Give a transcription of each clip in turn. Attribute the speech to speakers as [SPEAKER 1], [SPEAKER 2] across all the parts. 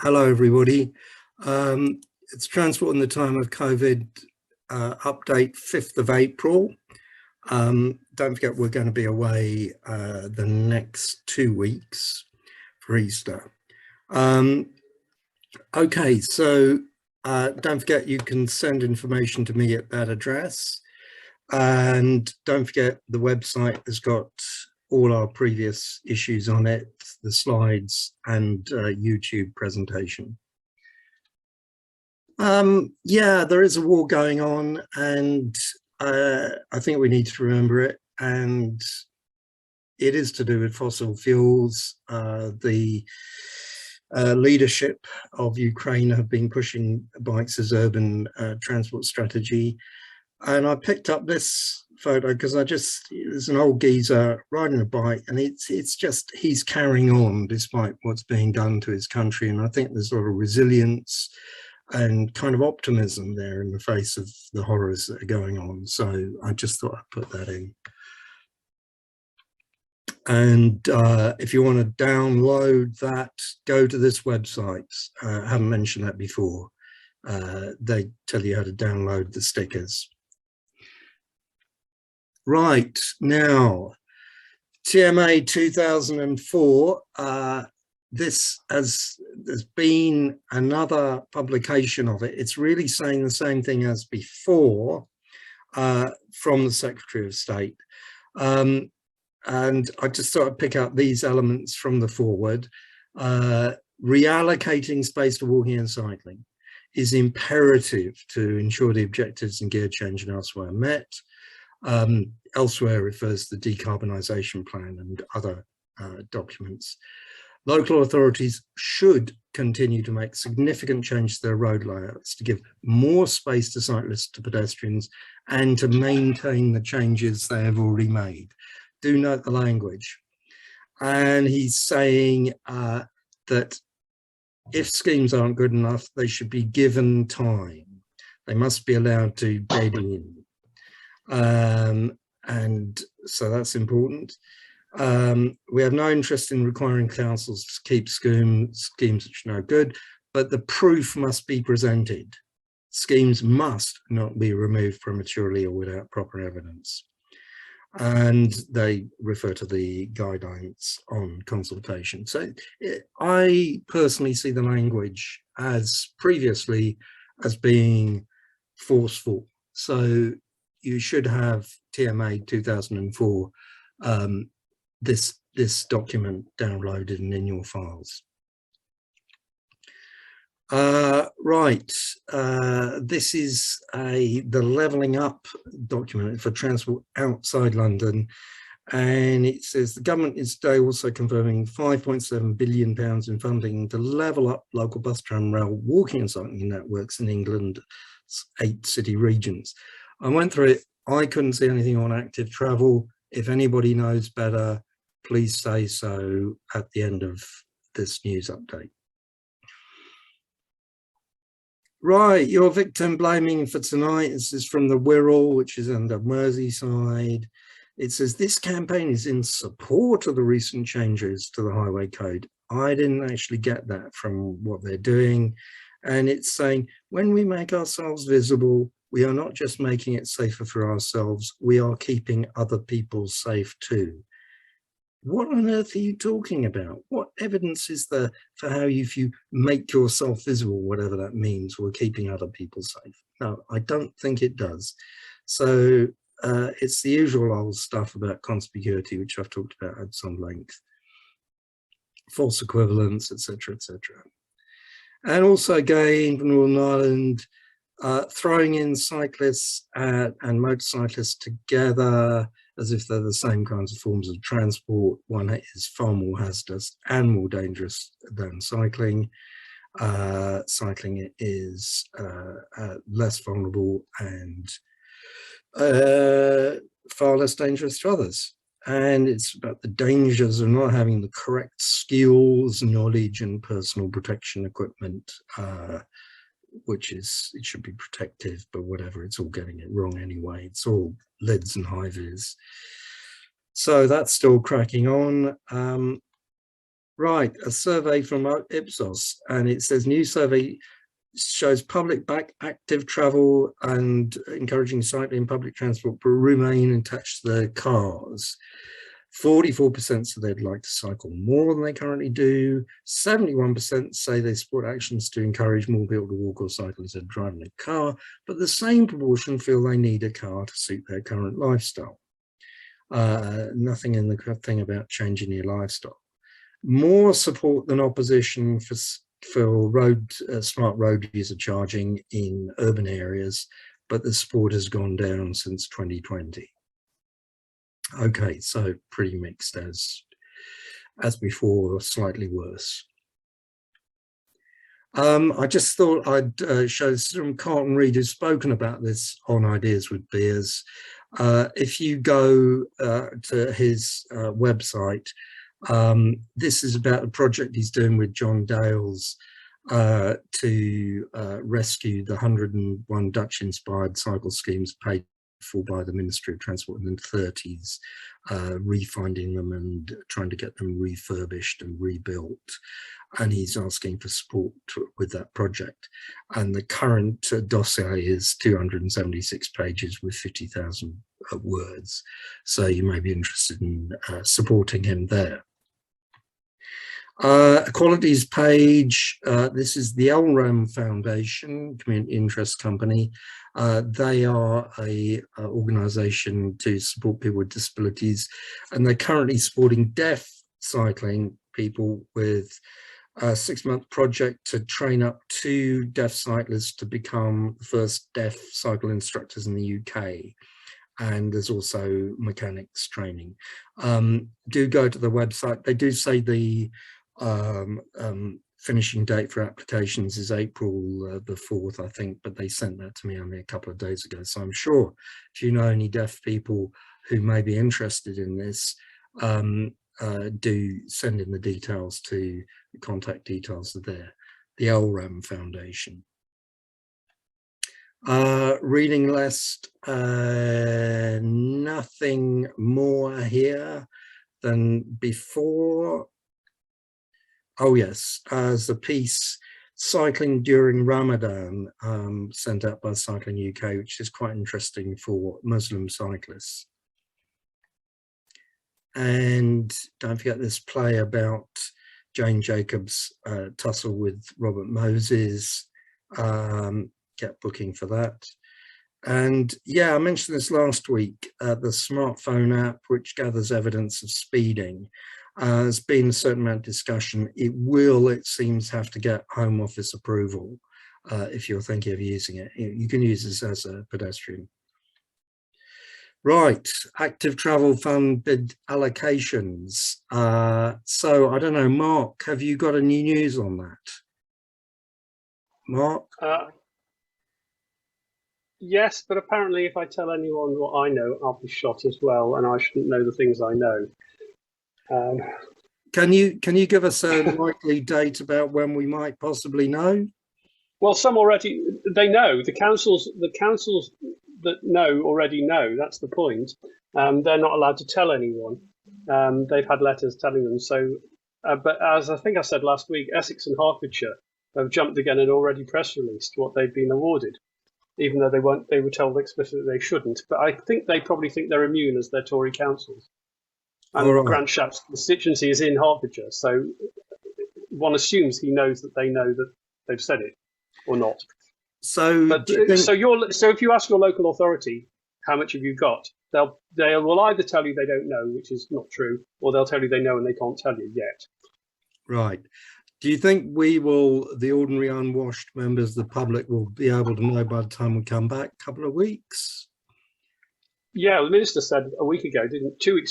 [SPEAKER 1] Hello, everybody. It's Transport in the Time of COVID update, 5th of April. Don't forget, we're going to be away the next 2 weeks for Easter. Okay, so don't forget you can send information to me at that address. And don't forget the website has got all our previous issues on it, the slides and YouTube presentation. Yeah, there is a war going on, and I think we need to remember it, and it is to do with fossil fuels. The leadership of Ukraine have been pushing bikes as urban transport strategy, and I picked up this photo because there's an old geezer riding a bike, and it's just he's carrying on despite what's being done to his country, and I think there's a lot of resilience and kind of optimism there in the face of the horrors that are going on. So I just thought I'd put that in. And if you want to download that, go to this website. I haven't mentioned that before. They tell you how to download the stickers. Right, now, TMA 2004, there's been another publication of it. It's really saying the same thing as before from the Secretary of State. And I just thought I'd pick up these elements from the foreword. Reallocating space to walking and cycling is imperative to ensure the objectives in gear change and elsewhere are met. Elsewhere refers to the decarbonisation plan and other documents. Local authorities should continue to make significant changes to their road layouts to give more space to cyclists, to pedestrians, and to maintain the changes they have already made. Do note the language. And he's saying that if schemes aren't good enough, they should be given time. They must be allowed to bed in. And so that's important. We have no interest in requiring councils to keep schemes which are no good, but the proof must be presented. Schemes must not be removed prematurely or without proper evidence. And they refer to the guidelines on consultation. So I personally see the language as previously as being forceful. So you should have TMA 2004 this document downloaded and in your files. Right, this is the levelling up document for transport outside London, and it says the government is today also confirming £5.7 billion in funding to level up local bus, tram, rail, walking and cycling networks in England's 8 city regions. I went through it. I couldn't see anything on active travel. If anybody knows better, please say so at the end of this news update. Right, your victim blaming for tonight. This is from the Wirral, which is under Merseyside. It says this campaign is in support of the recent changes to the highway code. I didn't actually get that from what they're doing. And it's saying, when we make ourselves visible, we are not just making it safer for ourselves, we are keeping other people safe too. What on earth are you talking about? What evidence is there for how if you make yourself visible, whatever that means, we're keeping other people safe? No, I don't think it does. So it's the usual old stuff about conspicuity, which I've talked about at some length. False equivalence, etc., etc. And also again, from Northern Ireland, throwing in cyclists and motorcyclists together as if they're the same kinds of forms of transport. One is far more hazardous and more dangerous than cycling. Cycling is less vulnerable and far less dangerous to others. And it's about the dangers of not having the correct skills, knowledge, and personal protection equipment, which is, it should be protective, but whatever, it's all getting it wrong anyway. It's all lids and high vis. So that's still cracking on. Right, a survey from Ipsos, and it says new survey shows public back active travel and encouraging cycling public transport but remain attached to their cars. 44% say they'd like to cycle more than they currently do. 71% say they support actions to encourage more people to walk or cycle instead of driving a car, but the same proportion feel they need a car to suit their current lifestyle. Nothing in the thing about changing your lifestyle. More support than opposition for smart road user charging in urban areas, but the support has gone down since 2020. Okay, so pretty mixed as before, slightly worse. I just thought I'd show some Carlton Reid who's spoken about this on Ideas with Beers. If you go to his website, this is about a project he's doing with John Dales to rescue the 101 Dutch-inspired cycle schemes paid for by the Ministry of Transport in the 30s, refinding them and trying to get them refurbished and rebuilt. And he's asking for support with that project. And the current dossier is 276 pages with 50,000 words. So you may be interested in supporting him there. Equalities page, this is the LRAM Foundation, Community Interest Company. They are a organisation to support people with disabilities, and they're currently supporting deaf cycling people with a 6-month project to train up 2 deaf cyclists to become the first deaf cycle instructors in the UK. And there's also mechanics training. Do go to the website. They do say the finishing date for applications is April the 4th, I think, but they sent that to me only a couple of days ago. So I'm sure if you know any deaf people who may be interested in this, do send in the details to the contact details are there. The LRAM Foundation. Reading list, nothing more here than before. Oh yes, as a piece, cycling during Ramadan, sent out by Cycling UK, which is quite interesting for Muslim cyclists. And don't forget this play about Jane Jacobs' tussle with Robert Moses. Get booking for that. And yeah, I mentioned this last week, the smartphone app, which gathers evidence of speeding. There's been a certain amount of discussion. It seems, have to get Home Office approval if you're thinking of using it. You can use this as a pedestrian. Right, active travel fund bid allocations. So I don't know, Mark, have you got any news on that? Mark?
[SPEAKER 2] Yes, but apparently if I tell anyone what I know, I'll be shot as well, and I shouldn't know the things I know.
[SPEAKER 1] Can you give us a likely date about when we might possibly know?
[SPEAKER 2] Well, some already, they know. The councils that know already know. That's the point. They're not allowed to tell anyone. They've had letters telling them. So, but as I think I said last week, Essex and Hertfordshire have jumped again and already press released what they've been awarded, even though they were told explicitly they shouldn't. But I think they probably think they're immune as their Tory councils. And right. Grant Shapps' constituency is in Hertfordshire, so one assumes he knows that they know that they've said it or not.
[SPEAKER 1] So,
[SPEAKER 2] so if you ask your local authority how much have you got, they will either tell you they don't know, which is not true, or they'll tell you they know and they can't tell you yet.
[SPEAKER 1] Right. Do you think the ordinary unwashed members of the public will be able to know by the time we come back? A couple of weeks?
[SPEAKER 2] Yeah, the minister said 2 weeks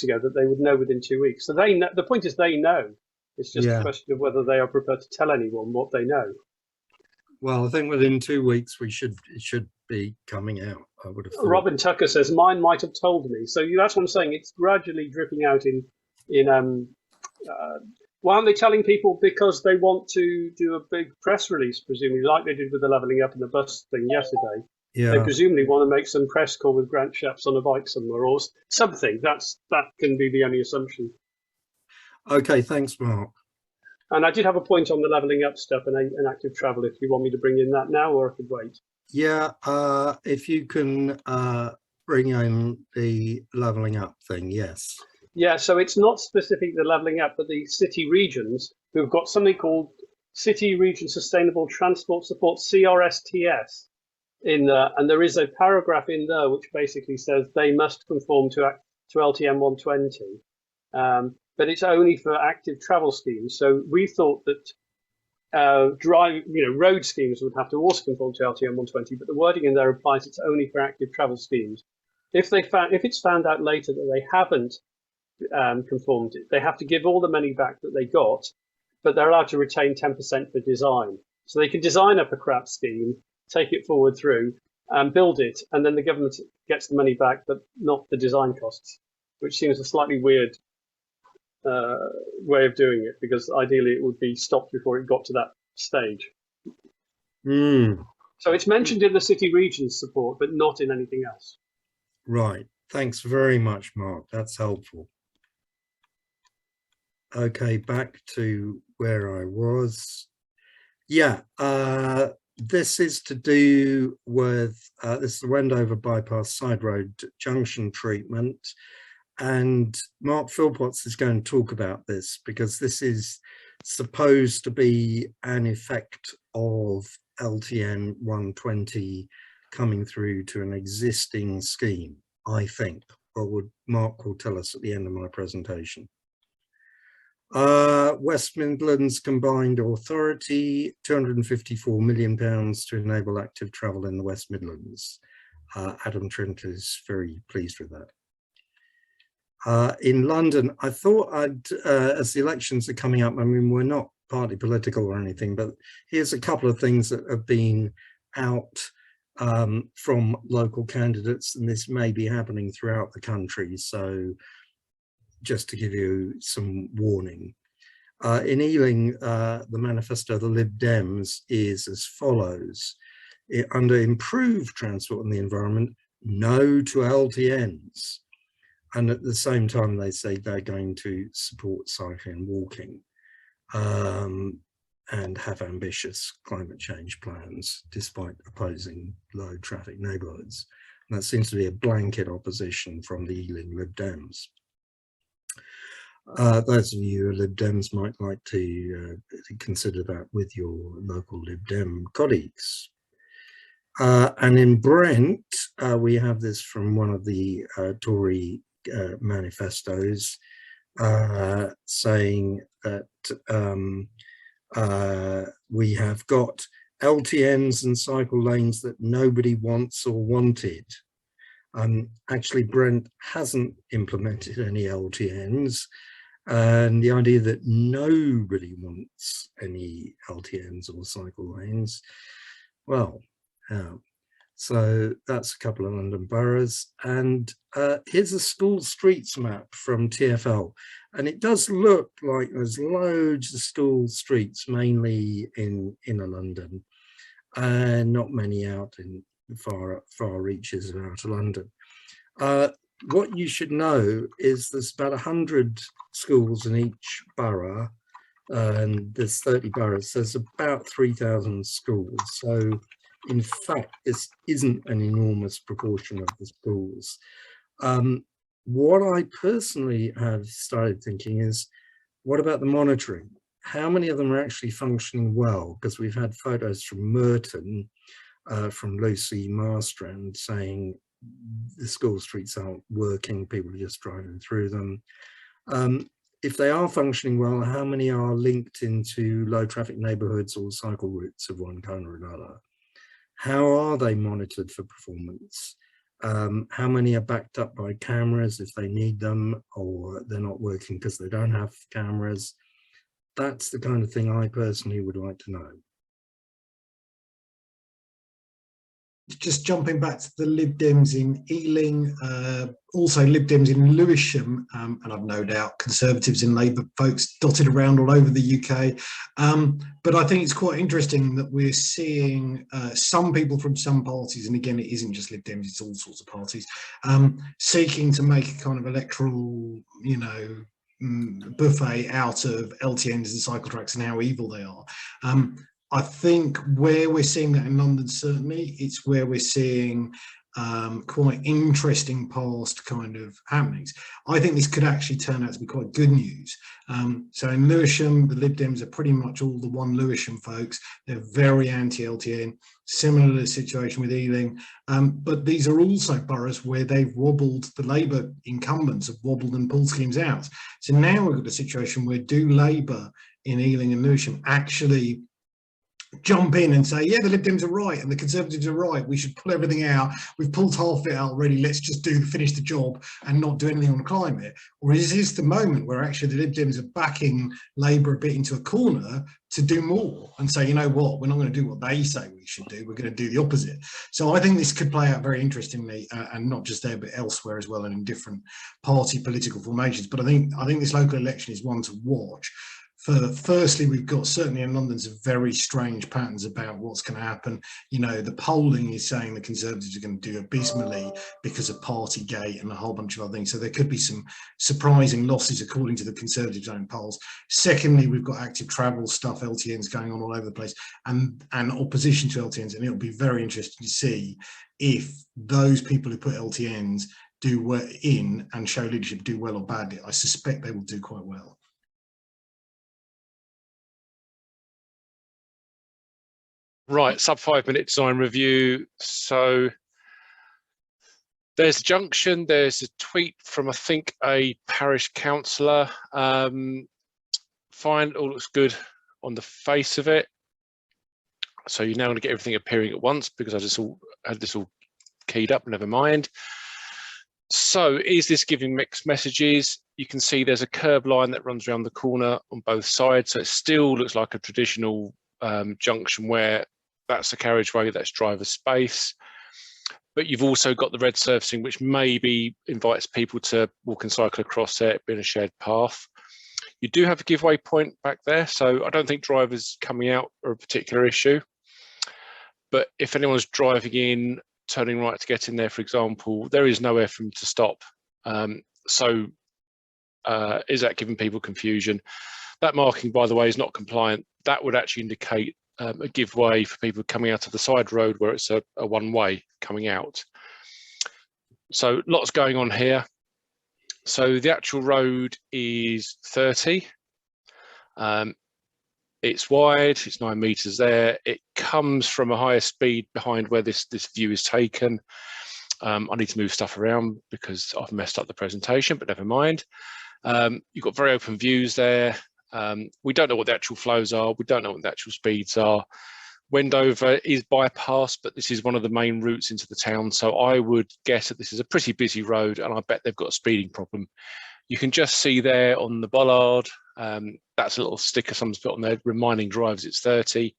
[SPEAKER 2] ago, that they would know within 2 weeks. So they know. The point is they know. It's just a question of whether they are prepared to tell anyone what they know.
[SPEAKER 1] Well, I think within 2 weeks it should be coming out, I would have thought.
[SPEAKER 2] Robin Tucker says mine might have told me. So that's what I'm saying. It's gradually dripping out in why aren't they telling people? Because they want to do a big press release, presumably, like they did with the levelling up and the bus thing yesterday. Yeah. They presumably want to make some press call with Grant Shapps on a bike somewhere or something. That can be the only assumption.
[SPEAKER 1] Okay, thanks, Mark.
[SPEAKER 2] And I did have a point on the levelling up stuff and active travel, if you want me to bring in that now, or I could wait.
[SPEAKER 1] Yeah, if you can bring in the levelling up thing, yes.
[SPEAKER 2] Yeah, so it's not specific to levelling up, but the city regions who've got something called City Region Sustainable Transport Support, CRSTS, in there, and there is a paragraph in there which basically says they must conform to LTM 120, but it's only for active travel schemes. So we thought that road schemes would have to also conform to LTM 120, but the wording in there applies it's only for active travel schemes. If it's found out later that they haven't conformed it, they have to give all the money back that they got, but they're allowed to retain 10% for design. So they can design up a crap scheme, take it forward through, and build it, and then the government gets the money back, but not the design costs, which seems a slightly weird way of doing it, because ideally it would be stopped before it got to that stage. So it's mentioned in the city regions support, but not in anything else.
[SPEAKER 1] Right. Thanks very much, Mark. That's helpful. Okay, back to where I was. Yeah, this is to do with this is the Wendover bypass side road junction treatment, and Mark Philpotts is going to talk about this because this is supposed to be an effect of LTN 120 coming through to an existing scheme, I think. But Mark will tell us at the end of my presentation. West Midlands Combined Authority, £254 million to enable active travel in the West Midlands. Adam Trent is very pleased with that. In London, I thought as the elections are coming up, I mean, we're not party political or anything, but here's a couple of things that have been out from local candidates, and this may be happening throughout the country. So just to give you some warning. In Ealing, the manifesto of the Lib Dems is as follows. Under improved transport and the environment, no to LTNs. And at the same time, they say they're going to support cycling and walking and have ambitious climate change plans, despite opposing low traffic neighbourhoods. And that seems to be a blanket opposition from the Ealing Lib Dems. Those of you who are Lib Dems might like to consider that with your local Lib Dem colleagues. And in Brent, we have this from one of the Tory manifestos saying that we have got LTNs and cycle lanes that nobody wants or wanted. Actually, Brent hasn't implemented any LTNs. And the idea that nobody wants any LTNs or cycle lanes, well, so that's a couple of London boroughs. And here's a school streets map from TfL. And it does look like there's loads of school streets, mainly in inner London, and not many out in the far reaches of outer London. What you should know is there's about 100 schools in each borough, and there's 30 boroughs, so there's about 3,000 schools. So in fact, this isn't an enormous proportion of the schools. What I personally have started thinking is, what about the monitoring? How many of them are actually functioning well? Because we've had photos from Merton, from Lucy Marstrand, saying the school streets aren't working, people are just driving through them. If they are functioning well, how many are linked into low traffic neighbourhoods or cycle routes of one kind or another? How are they monitored for performance? How many are backed up by cameras if they need them, or they're not working because they don't have cameras? That's the kind of thing I personally would like to know.
[SPEAKER 3] Just jumping back to the Lib Dems in Ealing, also Lib Dems in Lewisham, and I've no doubt Conservatives and Labour folks dotted around all over the UK. But I think it's quite interesting that we're seeing some people from some parties, and again, it isn't just Lib Dems, it's all sorts of parties, seeking to make a kind of electoral, buffet out of LTNs and cycle tracks and how evil they are. I think where we're seeing that in London, certainly, it's where we're seeing quite interesting past kind of happenings. I think this could actually turn out to be quite good news. So in Lewisham, the Lib Dems are pretty much all the one Lewisham folks. They're very anti-LTN, similar to the situation with Ealing. But these are also boroughs where they've wobbled, the Labour incumbents have wobbled and pulled schemes out. So now we've got a situation where do Labour in Ealing and Lewisham actually jump in and say, yeah, the Lib Dems are right and the Conservatives are right, we should pull everything out, we've pulled half it out already, let's just finish the job and not do anything on climate? Or is this the moment where actually the Lib Dems are backing Labour a bit into a corner to do more and say, you know what, we're not going to do what they say we should do, we're going to do the opposite? So I think this could play out very interestingly, and not just there but elsewhere as well, and in different party political formations. But I think this local election is one to watch. Firstly, we've got certainly in London some very strange patterns about what's going to happen. You know, the polling is saying the Conservatives are going to do abysmally because of Partygate and a whole bunch of other things. So there could be some surprising losses according to the Conservatives' own polls. Secondly, we've got active travel stuff, LTNs going on all over the place, and opposition to LTNs. And it'll be very interesting to see if those people who put LTNs do well in and show leadership do well or badly. I suspect they will do quite well.
[SPEAKER 4] Right, sub 5 minute design review. So there's a junction, there's a tweet from, I think, a parish councillor. Fine, all looks good on the face of it. So you're now going to get everything appearing at once because I just had this all keyed up, never mind. So is this giving mixed messages? You can see there's a curb line that runs around the corner on both sides. So it still looks like a traditional junction where that's the carriageway, that's driver space. But you've also got the red surfacing, which maybe invites people to walk and cycle across it, being a shared path. You do have a giveaway point back there, so I don't think drivers coming out are a particular issue. But if anyone's driving in, turning right to get in there, for example, there is nowhere for them to stop. Is that giving people confusion? That marking, by the way, is not compliant. That would actually indicate a giveaway for people coming out of the side road where it's a one-way coming out. So lots going on here. So the actual road is 30. It's wide, it's 9 meters there. It comes from a higher speed behind where this view is taken. I need to move stuff around because I've messed up the presentation, but never mind. You've got very open views there. We don't know what the actual flows are. We don't know what the actual speeds are. Wendover is bypassed, but this is one of the main routes into the town. So I would guess that this is a pretty busy road, and I bet they've got a speeding problem. You can just see there on the bollard, that's a little sticker someone's put on there reminding drivers it's 30.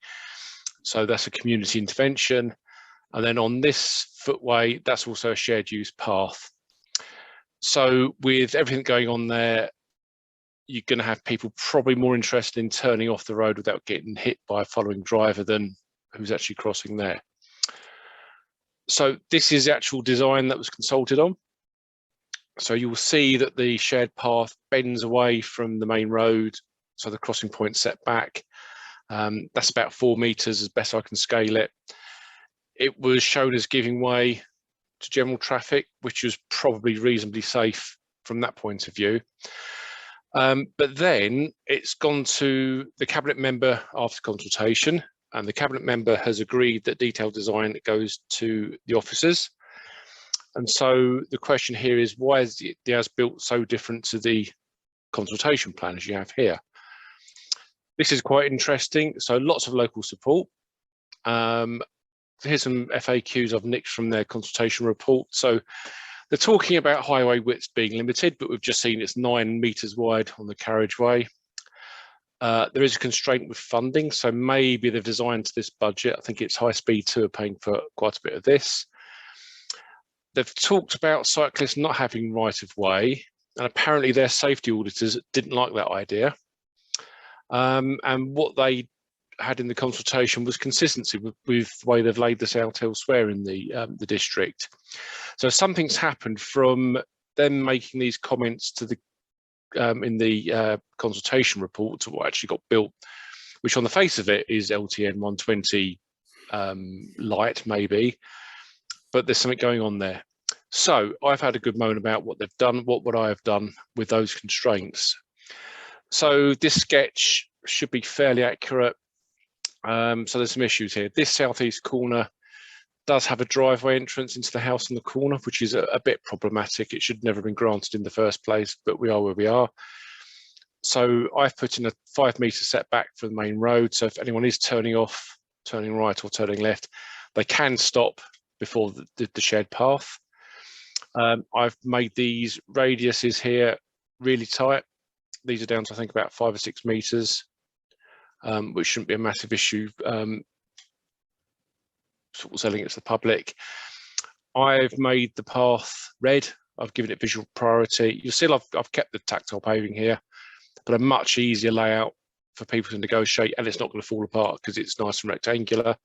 [SPEAKER 4] So that's a community intervention. And then on this footway, that's also a shared use path. So with everything going on there, you're going to have people probably more interested in turning off the road without getting hit by a following driver than who's actually crossing there. So this is the actual design that was consulted on. So you will see that the shared path bends away from the main road, so the crossing point set back. That's about 4 meters as best I can scale it. It was shown as giving way to general traffic, which was probably reasonably safe from that point of view. But then it's gone to the cabinet member after consultation, and the cabinet member has agreed that detailed design goes to the officers. And so the question here is, why is the as-built so different to the consultation plan as you have here? This is quite interesting. So lots of local support. Here's some FAQs I've nicked from their consultation report. So they're talking about highway widths being limited, but we've just seen it's 9 meters wide on the carriageway. There is a constraint with funding, so maybe they've designed this budget. I think it's High Speed 2 are paying for quite a bit of this. They've talked about cyclists not having right of way, and apparently their safety auditors didn't like that idea. And what they had in the consultation was consistency with the way they've laid this out elsewhere in the district. So something's happened from them making these comments to the in the consultation report to what actually got built, which on the face of it is LTN 120 light maybe, but there's something going on there. So I've had a good moan about what they've done. What would I have done with those constraints? So this sketch should be fairly accurate. So there's some issues here. This southeast corner does have a driveway entrance into the house in the corner, which is a bit problematic. It should never have been granted in the first place, but we are where we are. So I've put in a 5 metre setback for the main road. So if anyone is turning off, turning right or turning left, they can stop before the shared path. I've made these radiuses here really tight. These are down to I think about 5 or 6 metres, which shouldn't be a massive issue. Sort of selling it to the public. I've made the path red. I've given it visual priority. You'll see I've kept the tactile paving here, but a much easier layout for people to negotiate, and it's not going to fall apart because it's nice and rectangular.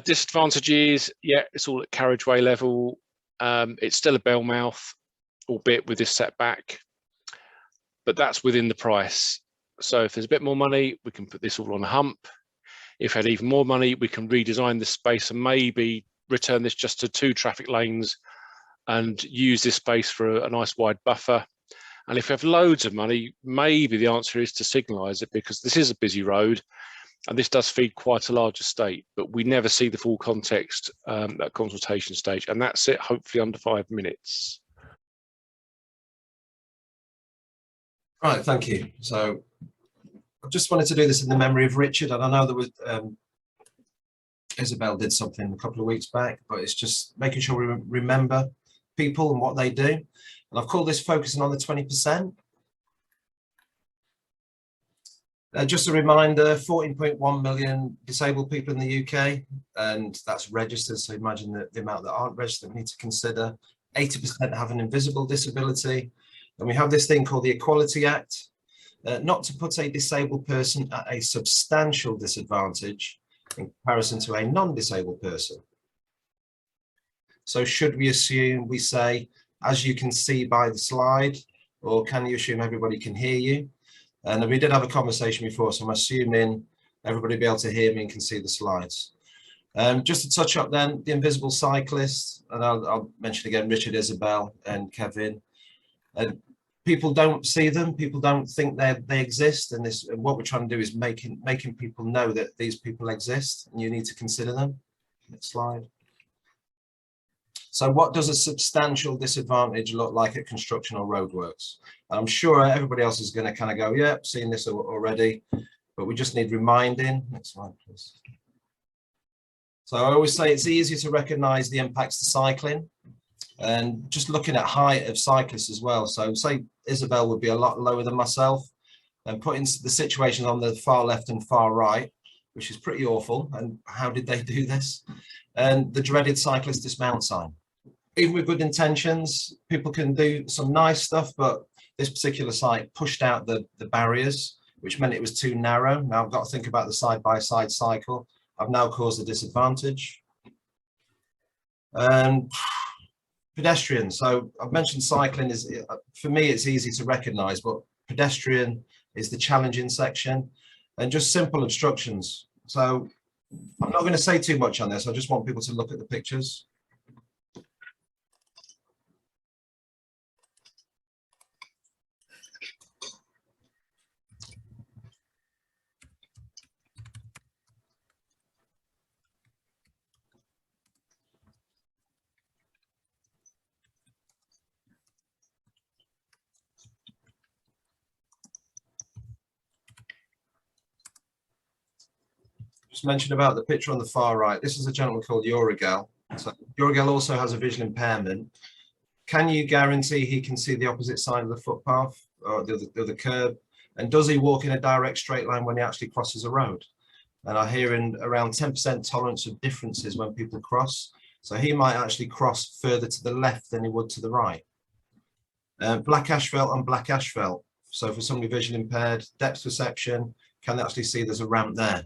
[SPEAKER 4] Disadvantages, yeah, it's all at carriageway level. It's still a bell mouth, albeit with this setback, but that's within the price. So if there's a bit more money, we can put this all on a hump. If we had even more money, we can redesign this space and maybe return this just to 2 traffic lanes and use this space for a nice wide buffer. And if we have loads of money, maybe the answer is to signalise it, because this is a busy road and this does feed quite a large estate, but we never see the full context at consultation stage. And that's it, hopefully under 5 minutes.
[SPEAKER 5] Right, thank you. So I just wanted to do this in the memory of Richard, and I know there was Isabel did something a couple of weeks back, but it's just making sure we remember people and what they do. And I've called this focusing on the 20%. Just a reminder, 14.1 million disabled people in the UK, and that's registered. So imagine the amount that aren't registered we need to consider. 80% have an invisible disability. And we have this thing called the Equality Act. Not to put a disabled person at a substantial disadvantage in comparison to a non-disabled person. So should we assume we say, as you can see by the slide, or can you assume everybody can hear you? And we did have a conversation before, so I'm assuming everybody will be able to hear me and can see the slides. Just to touch up then, the Invisible Cyclist, and I'll mention again Richard, Isabel and Kevin. People don't see them, people don't think they exist, and what we're trying to do is making people know that these people exist and you need to consider them. Next slide. So what does a substantial disadvantage look like at construction or roadworks? I'm sure everybody else is going to kind of go, yeah, seen this already, but we just need reminding. Next slide, please. So I always say it's easier to recognize the impacts to cycling, and just looking at height of cyclists as well. So say Isabel would be a lot lower than myself, and putting the situations on the far left and far right, which is pretty awful. And how did they do this? And the dreaded cyclist dismount sign. Even with good intentions, people can do some nice stuff, but this particular site pushed out the barriers, which meant it was too narrow. Now I've got to think about the side-by-side cycle. I've now caused a disadvantage. And pedestrian. So I've mentioned cycling is, for me, it's easy to recognize, but pedestrian is the challenging section, and just simple obstructions. So I'm not going to say too much on this. I just want people to look at the pictures. Just mentioned about the picture on the far right. This is a gentleman called Urigal. So Urigal also has a visual impairment. Can you guarantee he can see the opposite side of the footpath or the other curb? And does he walk in a direct straight line when he actually crosses a road? And I hear in around 10% tolerance of differences when people cross. So he might actually cross further to the left than he would to the right. Black asphalt and black asphalt. So for somebody visually impaired, depth perception, can they actually see there's a ramp there?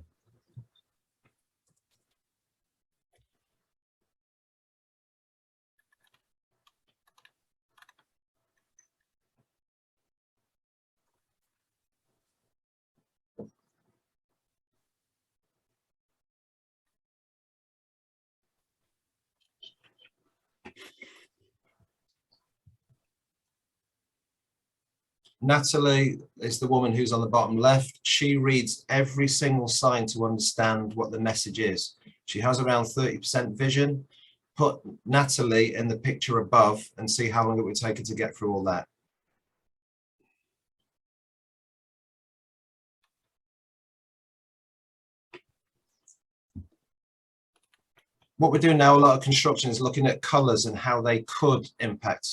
[SPEAKER 5] Natalie is the woman who's on the bottom left. She reads every single sign to understand what the message is. She has around 30% vision. Put Natalie in the picture above and see how long it would take her to get through all that. What we're doing now, a lot of construction, is looking at colours and how they could impact,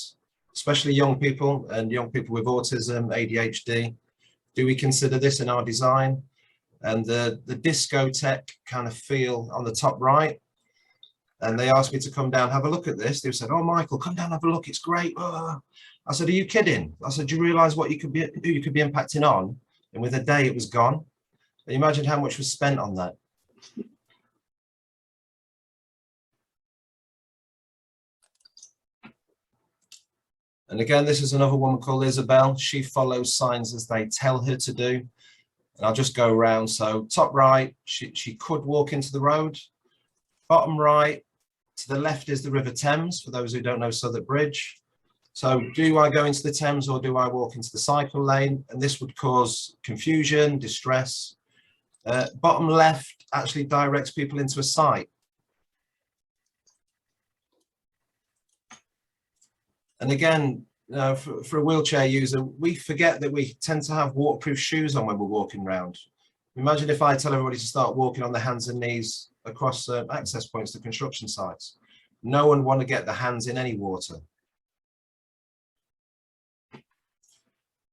[SPEAKER 5] especially young people and young people with autism, ADHD. Do we consider this in our design? And the discotheque kind of feel on the top right. And they asked me to come down, have a look at this. They said, "Oh, Michael, come down, have a look. It's great." I said, "Are you kidding?" I said, "Do you realise what you could be impacting on?" And with a day, it was gone. And imagine how much was spent on that. And again, this is another woman called Isabel. She follows signs as they tell her to do. And I'll just go around. So top right, she could walk into the road. Bottom right, to the left is the River Thames, for those who don't know Southwark Bridge. So do I go into the Thames or do I walk into the cycle lane? And this would cause confusion, distress. Bottom left actually directs people into a site. And again, for a wheelchair user, we forget that we tend to have waterproof shoes on when we're walking around. Imagine if I tell everybody to start walking on their hands and knees across access points to construction sites. No one want to get their hands in any water.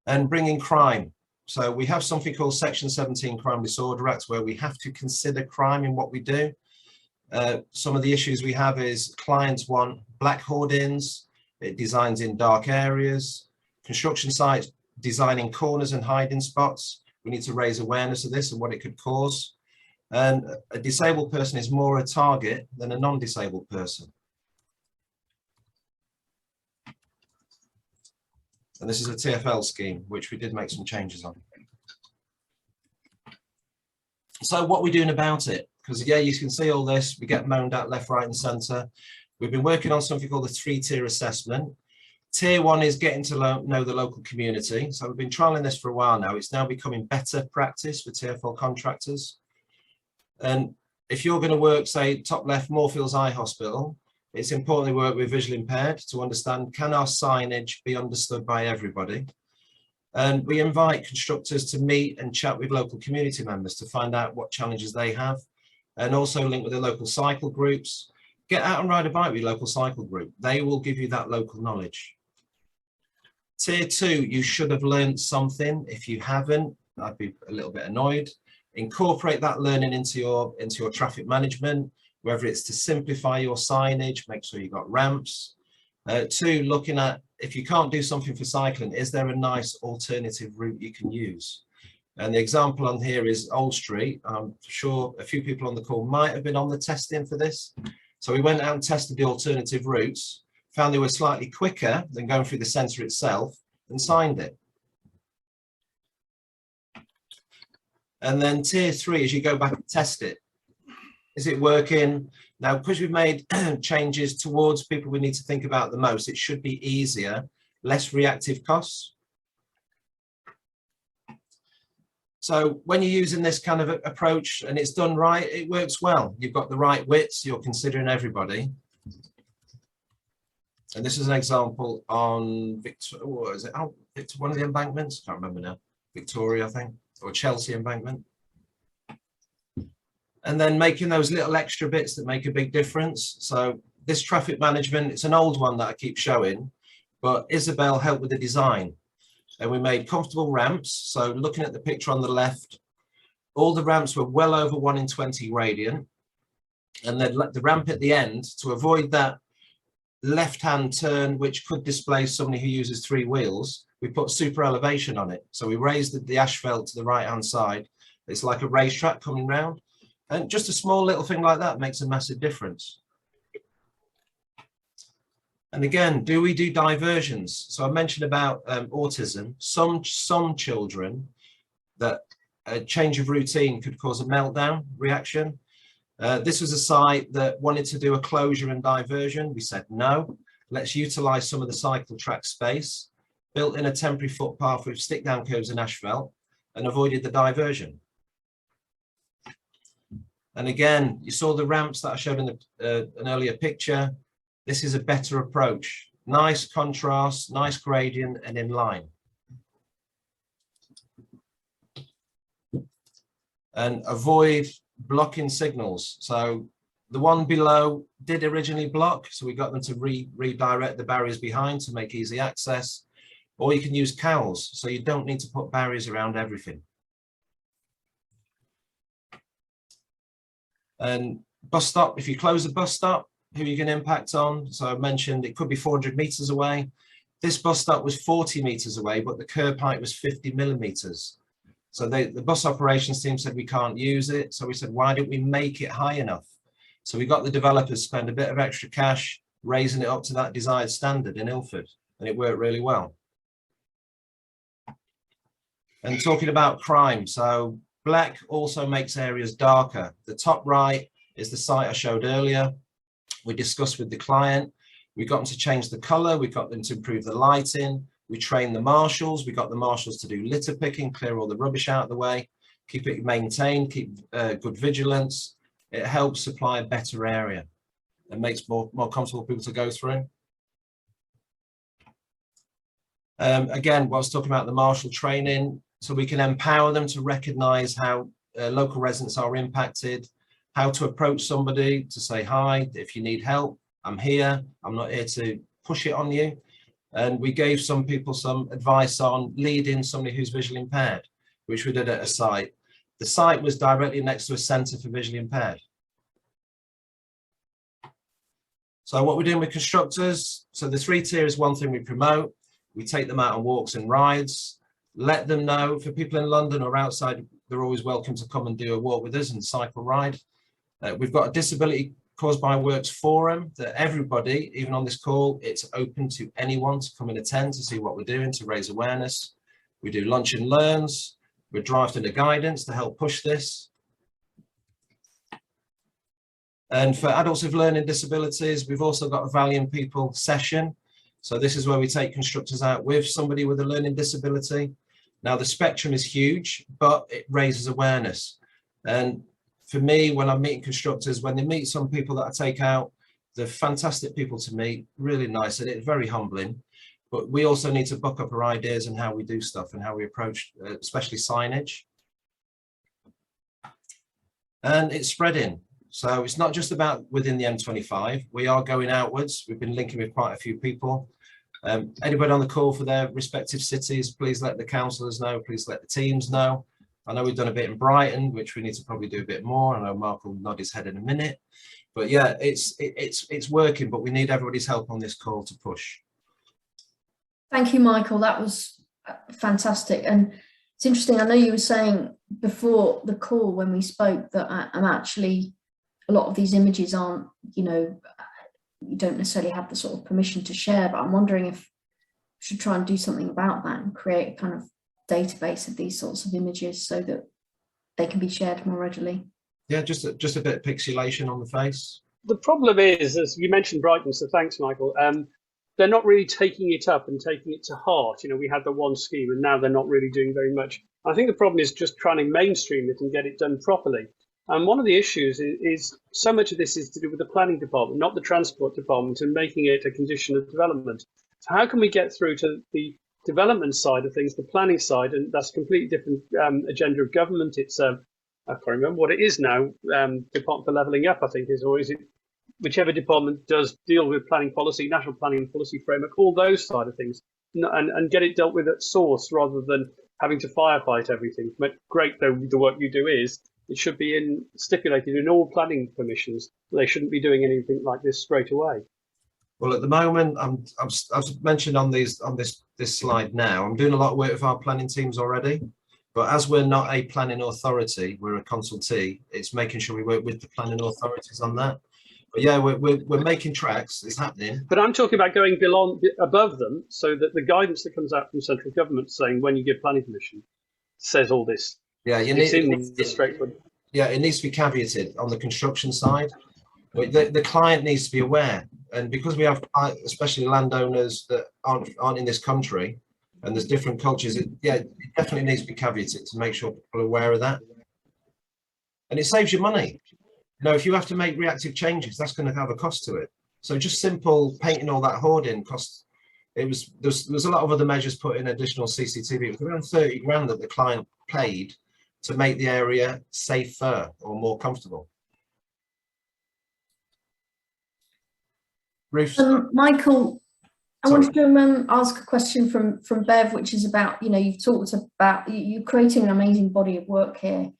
[SPEAKER 5] And bringing crime. So we have something called Section 17 Crime Disorder Act, where we have to consider crime in what we do. Some of the issues we have is clients want black hoardings. It designs in dark areas. Construction sites designing corners and hiding spots. We need to raise awareness of this and what it could cause. And a disabled person is more a target than a non-disabled person. And this is a TfL scheme, which we did make some changes on. So what are we doing about it? Because yeah, you can see all this, we get moaned at left, right and centre. We've been working on something called the 3-tier assessment. Tier 1 is getting to know the local community. So we've been trialling this for a while now. It's now becoming better practice for TfL contractors. And if you're going to work, say, top left, Moorfields Eye Hospital, it's important to work with visually impaired to understand, can our signage be understood by everybody? And we invite constructors to meet and chat with local community members to find out what challenges they have, and also link with the local cycle groups. Get out and ride a bike with your local cycle group. They will give you that local knowledge. Tier 2, you should have learned something. If you haven't, I'd be a little bit annoyed. Incorporate that learning into your traffic management, whether it's to simplify your signage, make sure you've got ramps. 2, looking at, if you can't do something for cycling, is there a nice alternative route you can use? And the example on here is Old Street. I'm sure a few people on the call might have been on the testing for this. So we went out and tested the alternative routes, found they were slightly quicker than going through the centre itself, and signed it. And then tier 3, as you go back and test it, is it working? Now, because we've made changes towards people we need to think about the most, it should be easier, less reactive costs. So when you're using this kind of approach and it's done right, it works well. You've got the right widths, you're considering everybody. And this is an example on what is it? Oh, it's one of the embankments. I can't remember now. Victoria, I think, or Chelsea embankment. And then making those little extra bits that make a big difference. So this traffic management, it's an old one that I keep showing, but Isabel helped with the design. And we made comfortable ramps. So looking at the picture on the left, all the ramps were well over 1 in 20 gradient. And then the ramp at the end, to avoid that left-hand turn, which could displace somebody who uses 3 wheels, we put super elevation on it. So we raised the asphalt to the right-hand side. It's like a racetrack coming round. And just a small little thing like that makes a massive difference. And again, do we do diversions? So I mentioned about autism. Some children, that a change of routine could cause a meltdown reaction. This was a site that wanted to do a closure and diversion. We said, no, let's utilize some of the cycle track space. built in a temporary footpath with stick down curves and asphalt, and avoided the diversion. And again, you saw the ramps that I showed in an earlier picture. This is a better approach. Nice contrast, nice gradient, and in line. And avoid blocking signals. So the one below did originally block, so we got them to redirect the barriers behind to make easy access. Or you can use cowls, so you don't need to put barriers around everything. And bus stop, if you close the bus stop, who are you going to impact on? So I mentioned it could be 400 meters away. This bus stop was 40 meters away, but the curb height was 50 millimeters. So the bus operations team said we can't use it. So we said, why don't we make it high enough? So we got the developers to spend a bit of extra cash, raising it up to that desired standard in Ilford, and it worked really well. And talking about crime, so black also makes areas darker. The top right is the site I showed earlier. We discussed with the client. We got them to change the color. We got them to improve the lighting. We trained the marshals. We got the marshals to do litter picking, clear all the rubbish out of the way, keep it maintained, keep good vigilance. It helps supply a better area and makes more comfortable people to go through. Again, what I was talking about the marshal training, so we can empower them to recognize how local residents are impacted, how to approach somebody to say, hi, if you need help, I'm here. I'm not here to push it on you. And we gave some people some advice on leading somebody who's visually impaired, which we did at a site. The site was directly next to a centre for visually impaired. So what we're doing with constructors, so the 3-tier is one thing we promote. We take them out on walks and rides, let them know. For people in London or outside, they're always welcome to come and do a walk with us and cycle ride. We've got a disability caused by works forum that everybody, even on this call, it's open to anyone to come and attend to see what we're doing to raise awareness. We do lunch and learns. We're drafting a guidance to help push this. And for adults with learning disabilities, we've also got a Valiant people session. So this is where we take constructors out with somebody with a learning disability. Now the spectrum is huge, but it raises awareness. And for me, when I'm meeting constructors, when they meet some people that I take out, they're fantastic people to meet, really nice, and it's very humbling. But we also need to buck up our ideas and how we do stuff and how we approach, especially signage. And it's spreading. So it's not just about within the M25. We are going outwards. We've been linking with quite a few people. Anybody on the call for their respective cities, please let the councillors know, please let the teams know. I know we've done a bit in Brighton, which we need to probably do a bit more. I know Mark will nod his head in a minute. But yeah, it's working, but we need everybody's help on this call to push.
[SPEAKER 6] Thank you, Michael. That was fantastic. And it's interesting. I know you were saying before the call when we spoke that I'm actually, a lot of these images aren't, you know, you don't necessarily have the sort of permission to share, but I'm wondering if we should try and do something about that and create a kind of database of these sorts of images so that they can be shared more readily.
[SPEAKER 5] Yeah, just a bit of pixelation on the face.
[SPEAKER 2] The problem is, as you mentioned Brighton, so thanks, Michael, they're not really taking it up and taking it to heart. You know, we had the one scheme and now they're not really doing very much. I think the problem is just trying to mainstream it and get it done properly. And one of the issues is so much of this is to do with the planning department, not the transport department, and making it a condition of development. So how can we get through to the development side of things, the planning side, and that's a completely different agenda of government. It's I can't remember what it is now, Department for Levelling Up, I think is, or is it whichever department does deal with planning policy, national planning and policy framework, all those side of things, and get it dealt with at source rather than having to firefight everything. But great though the work you do is, it should be stipulated in all planning permissions. They shouldn't be doing anything like this straight away.
[SPEAKER 5] Well, at the moment, I've mentioned on this slide now, I'm doing a lot of work with our planning teams already. But as we're not a planning authority, we're a consultee. It's making sure we work with the planning authorities on that. But yeah, we're making tracks. It's happening. But
[SPEAKER 2] I'm talking about going above them, so that the guidance that comes out from central government saying when you give planning permission says all this.
[SPEAKER 5] Yeah, it needs to be caveated on the construction side. The client needs to be aware, and because we have especially landowners that aren't in this country, and there's different cultures. It definitely needs to be caveated to make sure people are aware of that. And it saves you money. You know, if you have to make reactive changes, that's going to have a cost to it. So just simple painting all that hoarding cost. There's a lot of other measures put in, additional CCTV. It was around 30 grand that the client paid to make the area safer or more comfortable. Ruth?
[SPEAKER 6] Michael, I wanted to ask a question from Bev, which is about, you know, you've talked about you creating an amazing body of work here.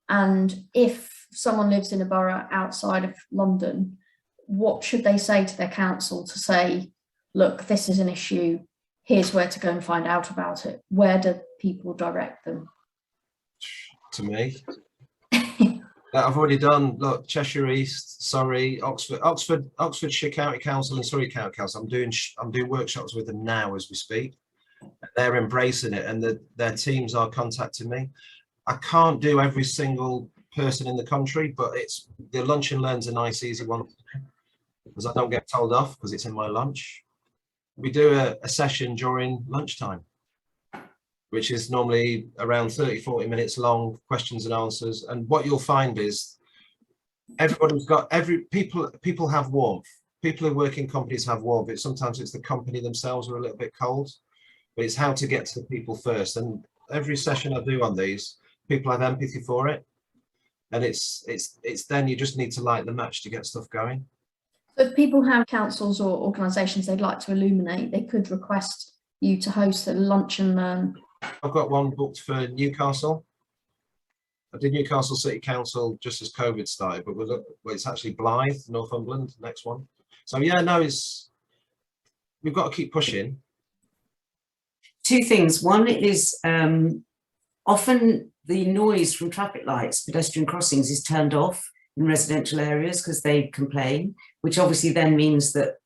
[SPEAKER 6] And if someone lives in a borough outside of London, what should they say to their council to say, look, this is an issue, here's where to go and find out about it? Where do people direct them?
[SPEAKER 5] To me. I've already done, look, Cheshire East, Surrey, Oxfordshire County Council and Surrey County Council. I'm doing workshops with them now as we speak. They're embracing it, and their teams are contacting me. I can't do every single person in the country, but it's the lunch and learn's a nice, easy one because I don't get told off because it's in my lunch. We do a session during lunchtime, which is normally around 30-40 minutes long, questions and answers. And what you'll find is everybody's got people have warmth. People who work in companies have warmth. Sometimes it's the company themselves are a little bit cold, but it's how to get to the people first. And every session I do on these, people have empathy for it. And it's then you just need to light the match to get stuff going.
[SPEAKER 6] So if people have councils or organisations they'd like to illuminate, they could request you to host a lunch and learn.
[SPEAKER 5] I've got one booked for Newcastle. I did Newcastle City Council just as COVID started, but it's actually Blythe, Northumberland, next one. So yeah, no, we've got to keep pushing.
[SPEAKER 7] Two things. One is often the noise from traffic lights, pedestrian crossings, is turned off in residential areas because they complain, which obviously then means that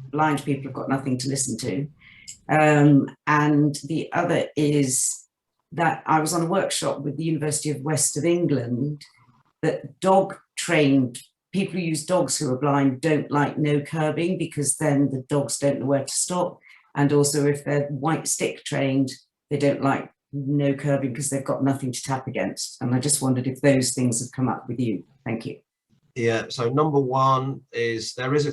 [SPEAKER 7] blind people have got nothing to listen to. And the other is that I was on a workshop with the University of West of England that dog-trained people who use dogs who are blind don't like no curbing because then the dogs don't know where to stop. And also if they're white stick trained, they don't like no curbing because they've got nothing to tap against. And I just wondered if those things have come up with you. Thank you.
[SPEAKER 5] Yeah, so number one is there is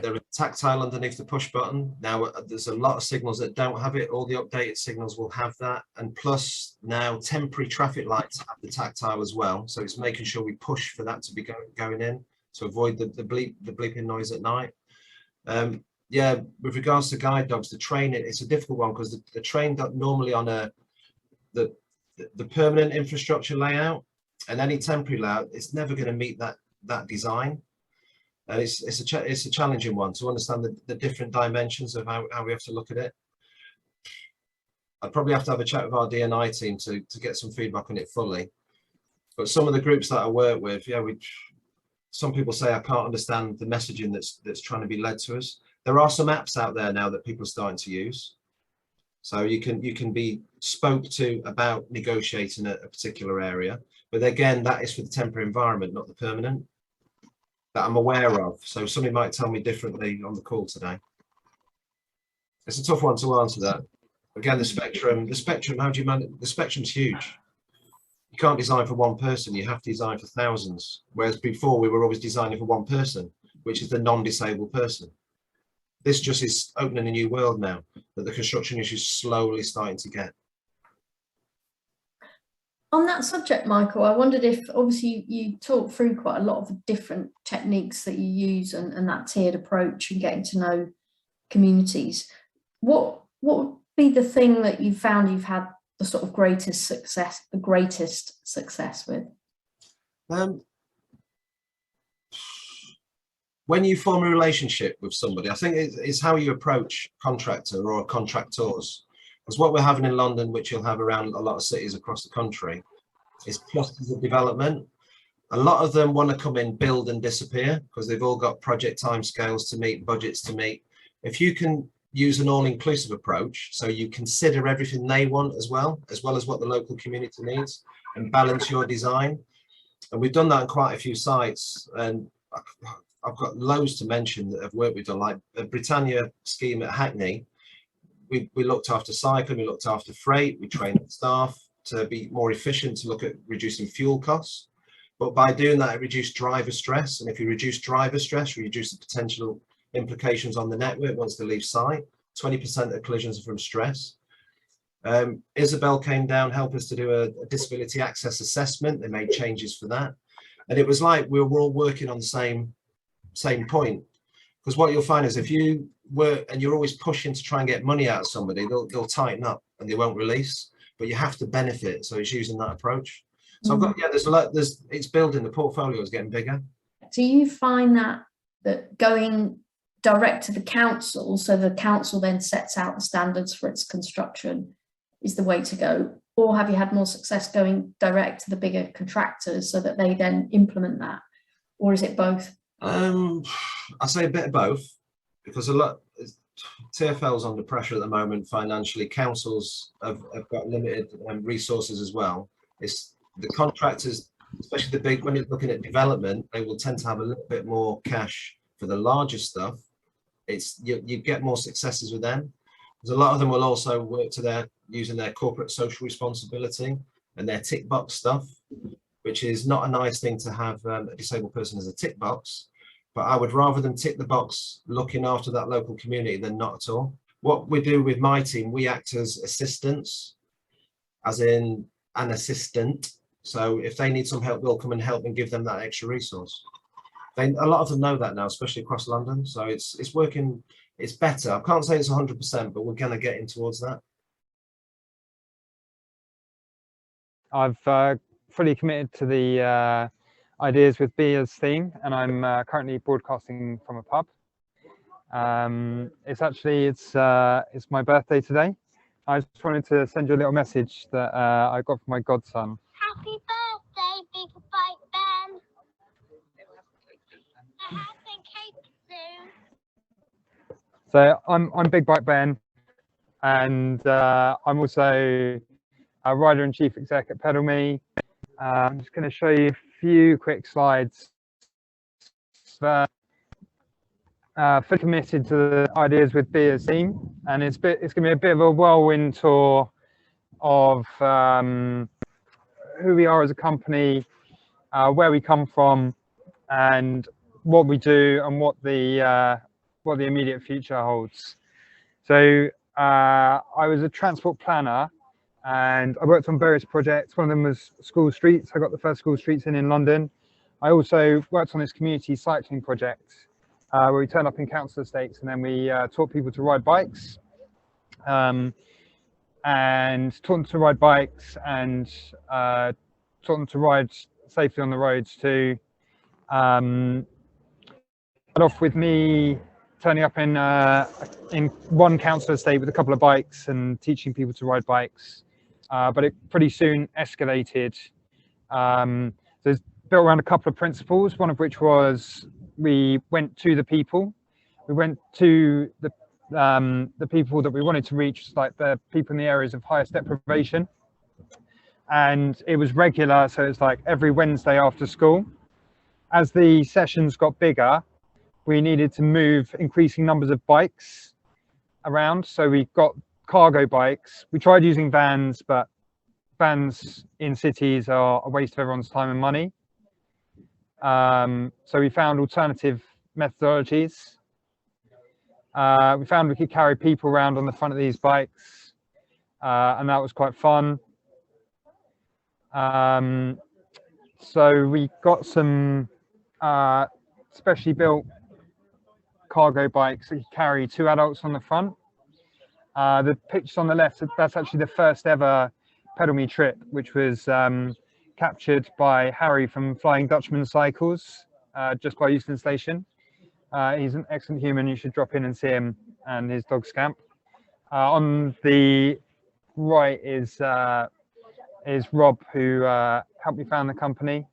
[SPEAKER 5] there is tactile underneath the push button. Now there's a lot of signals that don't have it. All the updated signals will have that. And plus now temporary traffic lights have the tactile as well. So it's making sure we push for that to be going in to avoid the bleeping noise at night. Yeah, with regards to guide dogs, the training, it's a difficult one because the trained normally on the permanent infrastructure layout, and any temporary layout, it's never going to meet that design. And it's a challenging one to understand the different dimensions of how we have to look at it. I'd probably have to have a chat with our D&I team to get some feedback on it fully. But some of the groups that I work with, yeah, some people say I can't understand the messaging that's trying to be led to us. There are some apps out there now that people are starting to use. So you can be spoke to about negotiating a particular area. But again, that is for the temporary environment, not the permanent, that I'm aware of. So somebody might tell me differently on the call today. It's a tough one to answer that. Again, the spectrum, how do you manage? The spectrum's huge. You can't design for one person, you have to design for thousands. Whereas before we were always designing for one person, which is the non-disabled person. This just is opening a new world now that the construction industry is slowly starting to get.
[SPEAKER 6] On that subject, Michael, I wondered if, obviously you talked through quite a lot of the different techniques that you use and that tiered approach and getting to know communities. What would be the thing that you found you've had the sort of greatest success with?
[SPEAKER 5] When you form a relationship with somebody, I think it's how you approach contractor or contractors. Because what we're having in London, which you'll have around a lot of cities across the country, is clusters of development. A lot of them want to come in, build and disappear because they've all got project timescales to meet, budgets to meet. If you can use an all-inclusive approach, so you consider everything they want as well as what the local community needs, and balance your design. And we've done that on quite a few sites, and I've got loads to mention that have worked with done, like a Britannia scheme at Hackney. we looked after cycling, we looked after freight, we trained staff to be more efficient, to look at reducing fuel costs. But by doing that, it reduced driver stress. And if you reduce driver stress, you reduce the potential implications on the network once they leave site. 20% of collisions are from stress. Isabel came down, helped us to do a disability access assessment. They made changes for that. And it was like we were all working on the same point. Because what you'll find is if you work and you're always pushing to try and get money out of somebody, they'll tighten up and they won't release, but you have to benefit. So it's using that approach. So I've got, yeah, there's a lot, it's building, the portfolio is getting bigger.
[SPEAKER 6] Do you find that going direct to the council, so the council then sets out the standards for its construction, is the way to go? Or have you had more success going direct to the bigger contractors so that they then implement that? Or is it both?
[SPEAKER 5] I say a bit of both, because a lot, TfL's under pressure at the moment financially. Councils have got limited resources as well. It's the contractors, especially the big, when you're looking at development, they will tend to have a little bit more cash for the larger stuff. It's you get more successes with them, because a lot of them will also work to using their corporate social responsibility and their tick box stuff, which is not a nice thing to have a disabled person as a tick box. But I would rather them tick the box looking after that local community than not at all. What we do with my team, we act as assistants, as in an assistant. So if they need some help, we'll come and help and give them that extra resource. A lot of them know that now, especially across London. So it's working, it's better. I can't say it's 100%, but we're going to get in towards that.
[SPEAKER 8] I've fully committed to the Ideas with Beers theme, and I'm currently broadcasting from a pub. It's my birthday today. I just wanted to send you a little message that I got from my godson.
[SPEAKER 9] Happy birthday, Big Bike Ben. I'm having cake soon.
[SPEAKER 8] So I'm Big Bike Ben, and I'm also a writer and chief exec at Pedalme. I'm just going to show you a few quick slides. Fully committed to the Ideas with Beers theme, and it's going to be a bit of a whirlwind tour of who we are as a company, where we come from, and what we do, and what the immediate future holds. So I was a transport planner, and I worked on various projects. One of them was school streets. I got the first school streets in London. I also worked on this community cycling project where we turned up in council estates, and then we taught people to ride bikes, and taught them to ride bikes, and taught them to ride safely on the roads too. Started off with me turning up in one council estate with a couple of bikes and teaching people to ride bikes. But it pretty soon escalated. So it's built around a couple of principles, one of which was we went to the people. We went to the people that we wanted to reach, like the people in the areas of highest deprivation. And it was regular, so it's like every Wednesday after school. As the sessions got bigger, we needed to move increasing numbers of bikes around. So we got cargo bikes. We tried using vans, but vans in cities are a waste of everyone's time and money. So we found alternative methodologies. We found we could carry people around on the front of these bikes, and that was quite fun. So we got some specially built cargo bikes that carry 2 adults on the front. The pictures on the left, that's actually the first ever Pedalme trip, which was captured by Harry from Flying Dutchman Cycles, just by Euston Station. He's an excellent human. You should drop in and see him and his dog Scamp. On the right is Rob, who helped me found the company.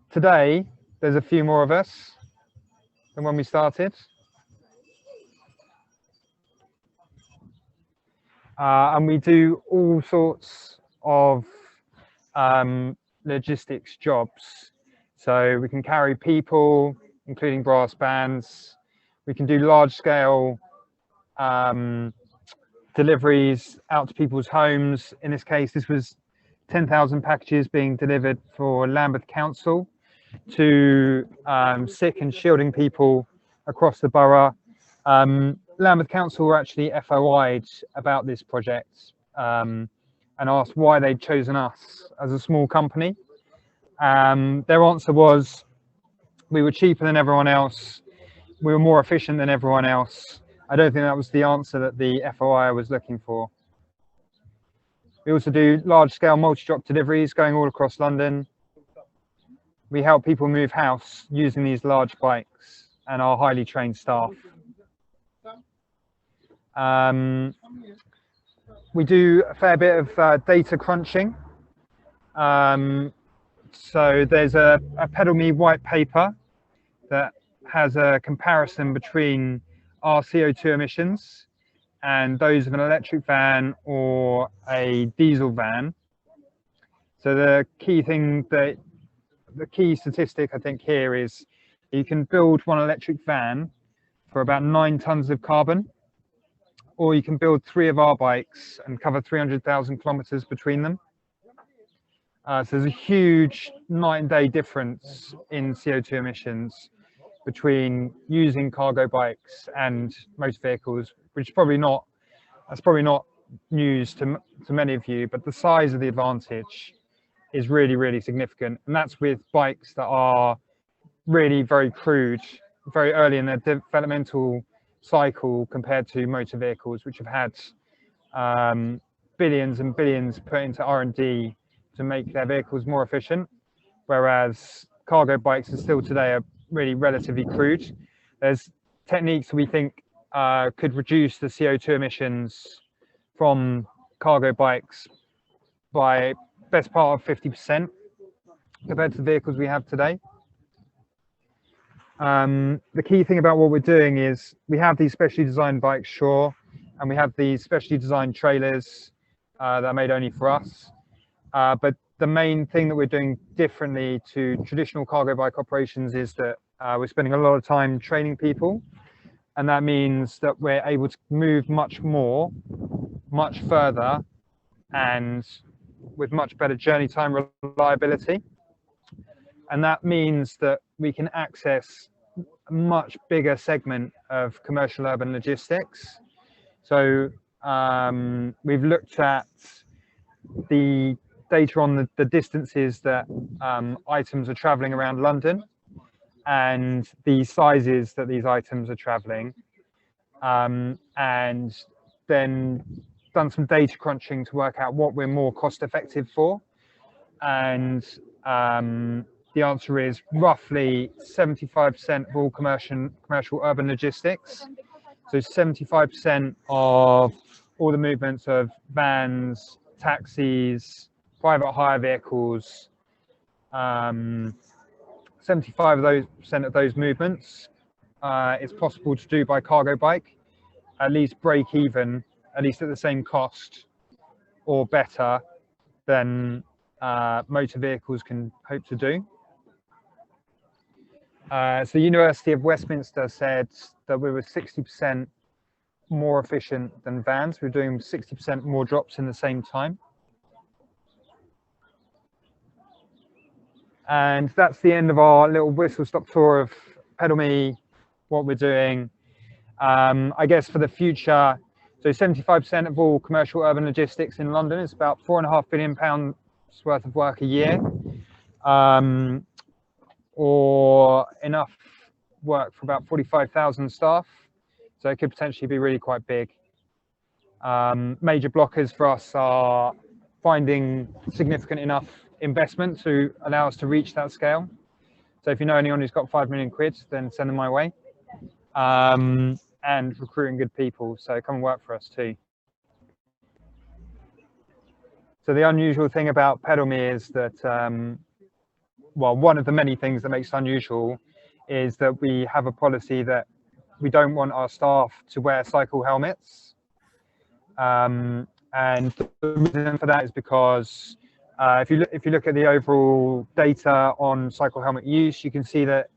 [SPEAKER 8] Today, there's a few more of us than when we started. And we do all sorts of logistics jobs. So we can carry people, including brass bands. We can do large scale deliveries out to people's homes. In this case, this was 10,000 packages being delivered for Lambeth Council to sick and shielding people across the borough. Lambeth Council were actually FOI'd about this project and asked why they'd chosen us as a small company. Their answer was, we were cheaper than everyone else, we were more efficient than everyone else. I don't think that was the answer that the FOI was looking for. We also do large-scale multi-drop deliveries going all across London. We help people move house using these large bikes and our highly trained staff. We do a fair bit of data crunching. So there's a Pedalme white paper that has a comparison between our CO2 emissions and those of an electric van or a diesel van. So the key statistic I think here is you can build one electric van for about 9 tons of carbon, or you can build 3 of our bikes and cover 300,000 kilometers between them. So there's a huge night and day difference in CO2 emissions between using cargo bikes and motor vehicles, which is probably not news to many of you, but the size of the advantage is really, really significant. And that's with bikes that are really very crude, very early in their developmental cycle compared to motor vehicles, which have had billions and billions put into R&D to make their vehicles more efficient, whereas cargo bikes are still today are really relatively crude. There's techniques we think could reduce the CO2 emissions from cargo bikes by best part of 50% compared to the vehicles we have today. The key thing about what we're doing is we have these specially designed bikes, sure, and we have these specially designed trailers that are made only for us. But the main thing that we're doing differently to traditional cargo bike operations is that we're spending a lot of time training people, and that means that we're able to move much more, much further, and with much better journey time reliability. And that means that we can access a much bigger segment of commercial urban logistics. So we've looked at the data on the distances that items are traveling around London and the sizes that these items are traveling, and then done some data crunching to work out what we're more cost effective for. And the answer is roughly 75% of all commercial urban logistics. So 75% of all the movements of vans, taxis, private hire vehicles, 75% of those movements is possible to do by cargo bike, at least break even, at least at the same cost or better than motor vehicles can hope to do. So the University of Westminster said that we were 60% more efficient than vans. We're doing 60% more drops in the same time. And that's the end of our little whistle-stop tour of Pedalme, what we're doing. I guess for the future, so 75% of all commercial urban logistics in London is about £4.5 billion worth of work a year, or enough work for about 45,000 staff. So it could potentially be really quite big. Major blockers for us are finding significant enough investment to allow us to reach that scale. So if you know anyone who's got 5 million quid, then send them my way. And recruiting good people, so come and work for us too. So the unusual thing about Pedalme is that, well, one of the many things that makes it unusual is that we have a policy that we don't want our staff to wear cycle helmets. And the reason for that is because if you look at the overall data on cycle helmet use, you can see that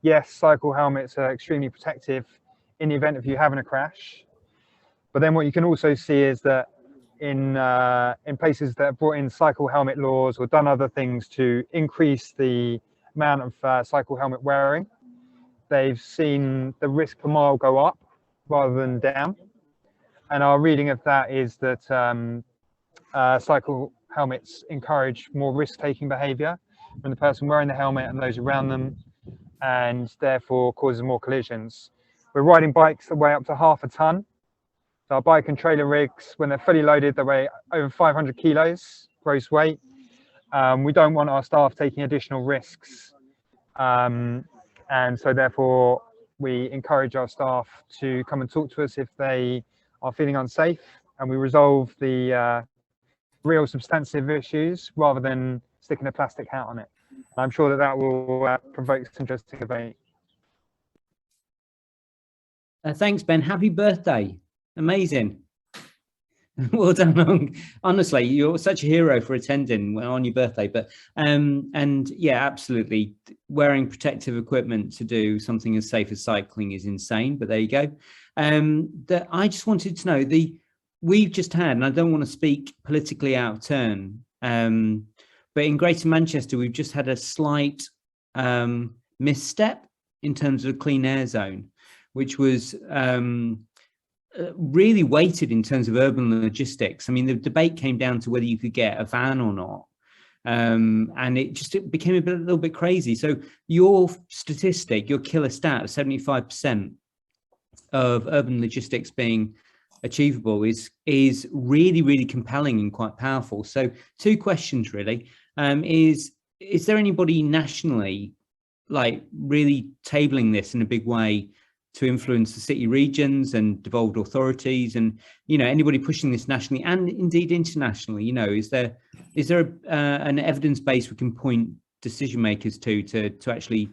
[SPEAKER 8] yes, cycle helmets are extremely protective in the event of you having a crash. But then what you can also see is that in places that have brought in cycle helmet laws or done other things to increase the amount of cycle helmet wearing, they've seen the risk per mile go up rather than down. And our reading of that is that cycle helmets encourage more risk-taking behaviour from the person wearing the helmet and those around them, and therefore causes more collisions. We're riding bikes that weigh up to 1/2 a tonne. So our bike and trailer rigs, when they're fully loaded, they weigh over 500 kilos gross weight. We don't want our staff taking additional risks. And so therefore, we encourage our staff to come and talk to us if they are feeling unsafe, and we resolve the real substantive issues rather than sticking a plastic hat on it. I'm sure that that will provoke some interesting debate.
[SPEAKER 10] Thanks, Ben. Happy birthday. Amazing. Well done. Honestly, you're such a hero for attending on your birthday. But and yeah, absolutely, wearing protective equipment to do something as safe as cycling is insane. But there you go. That I just wanted to know, we've just had, and I don't want to speak politically out of turn, but in Greater Manchester, we've just had a slight misstep in terms of a clean air zone, which was really weighted in terms of urban logistics. I mean, the debate came down to whether you could get a van or not. And it became a little bit crazy. So your statistic, your killer stat of 75% of urban logistics being achievable is really, really compelling and quite powerful. So 2 questions really. Is there anybody nationally like really tabling this in a big way to influence the city regions and devolved authorities, and anybody pushing this nationally and indeed internationally? Is there an evidence base we can point decision makers to actually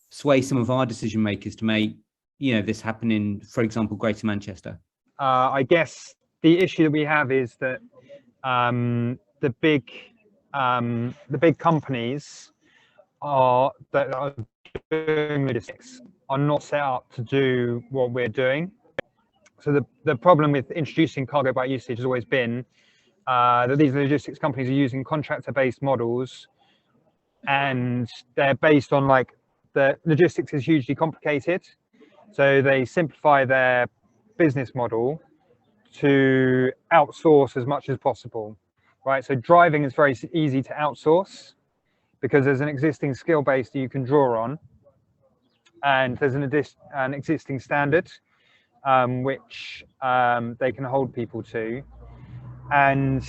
[SPEAKER 10] sway some of our decision makers to make this happen in, for example, Greater Manchester?
[SPEAKER 8] I guess the issue that we have is that the big companies that are doing logistics are not set up to do what we're doing. So the problem with introducing cargo bike usage has always been that these logistics companies are using contractor-based models, and they're based on the logistics is hugely complicated. So they simplify their business model to outsource as much as possible, right? So driving is very easy to outsource because there's an existing skill base that you can draw on, and there's an existing standard which they can hold people to. And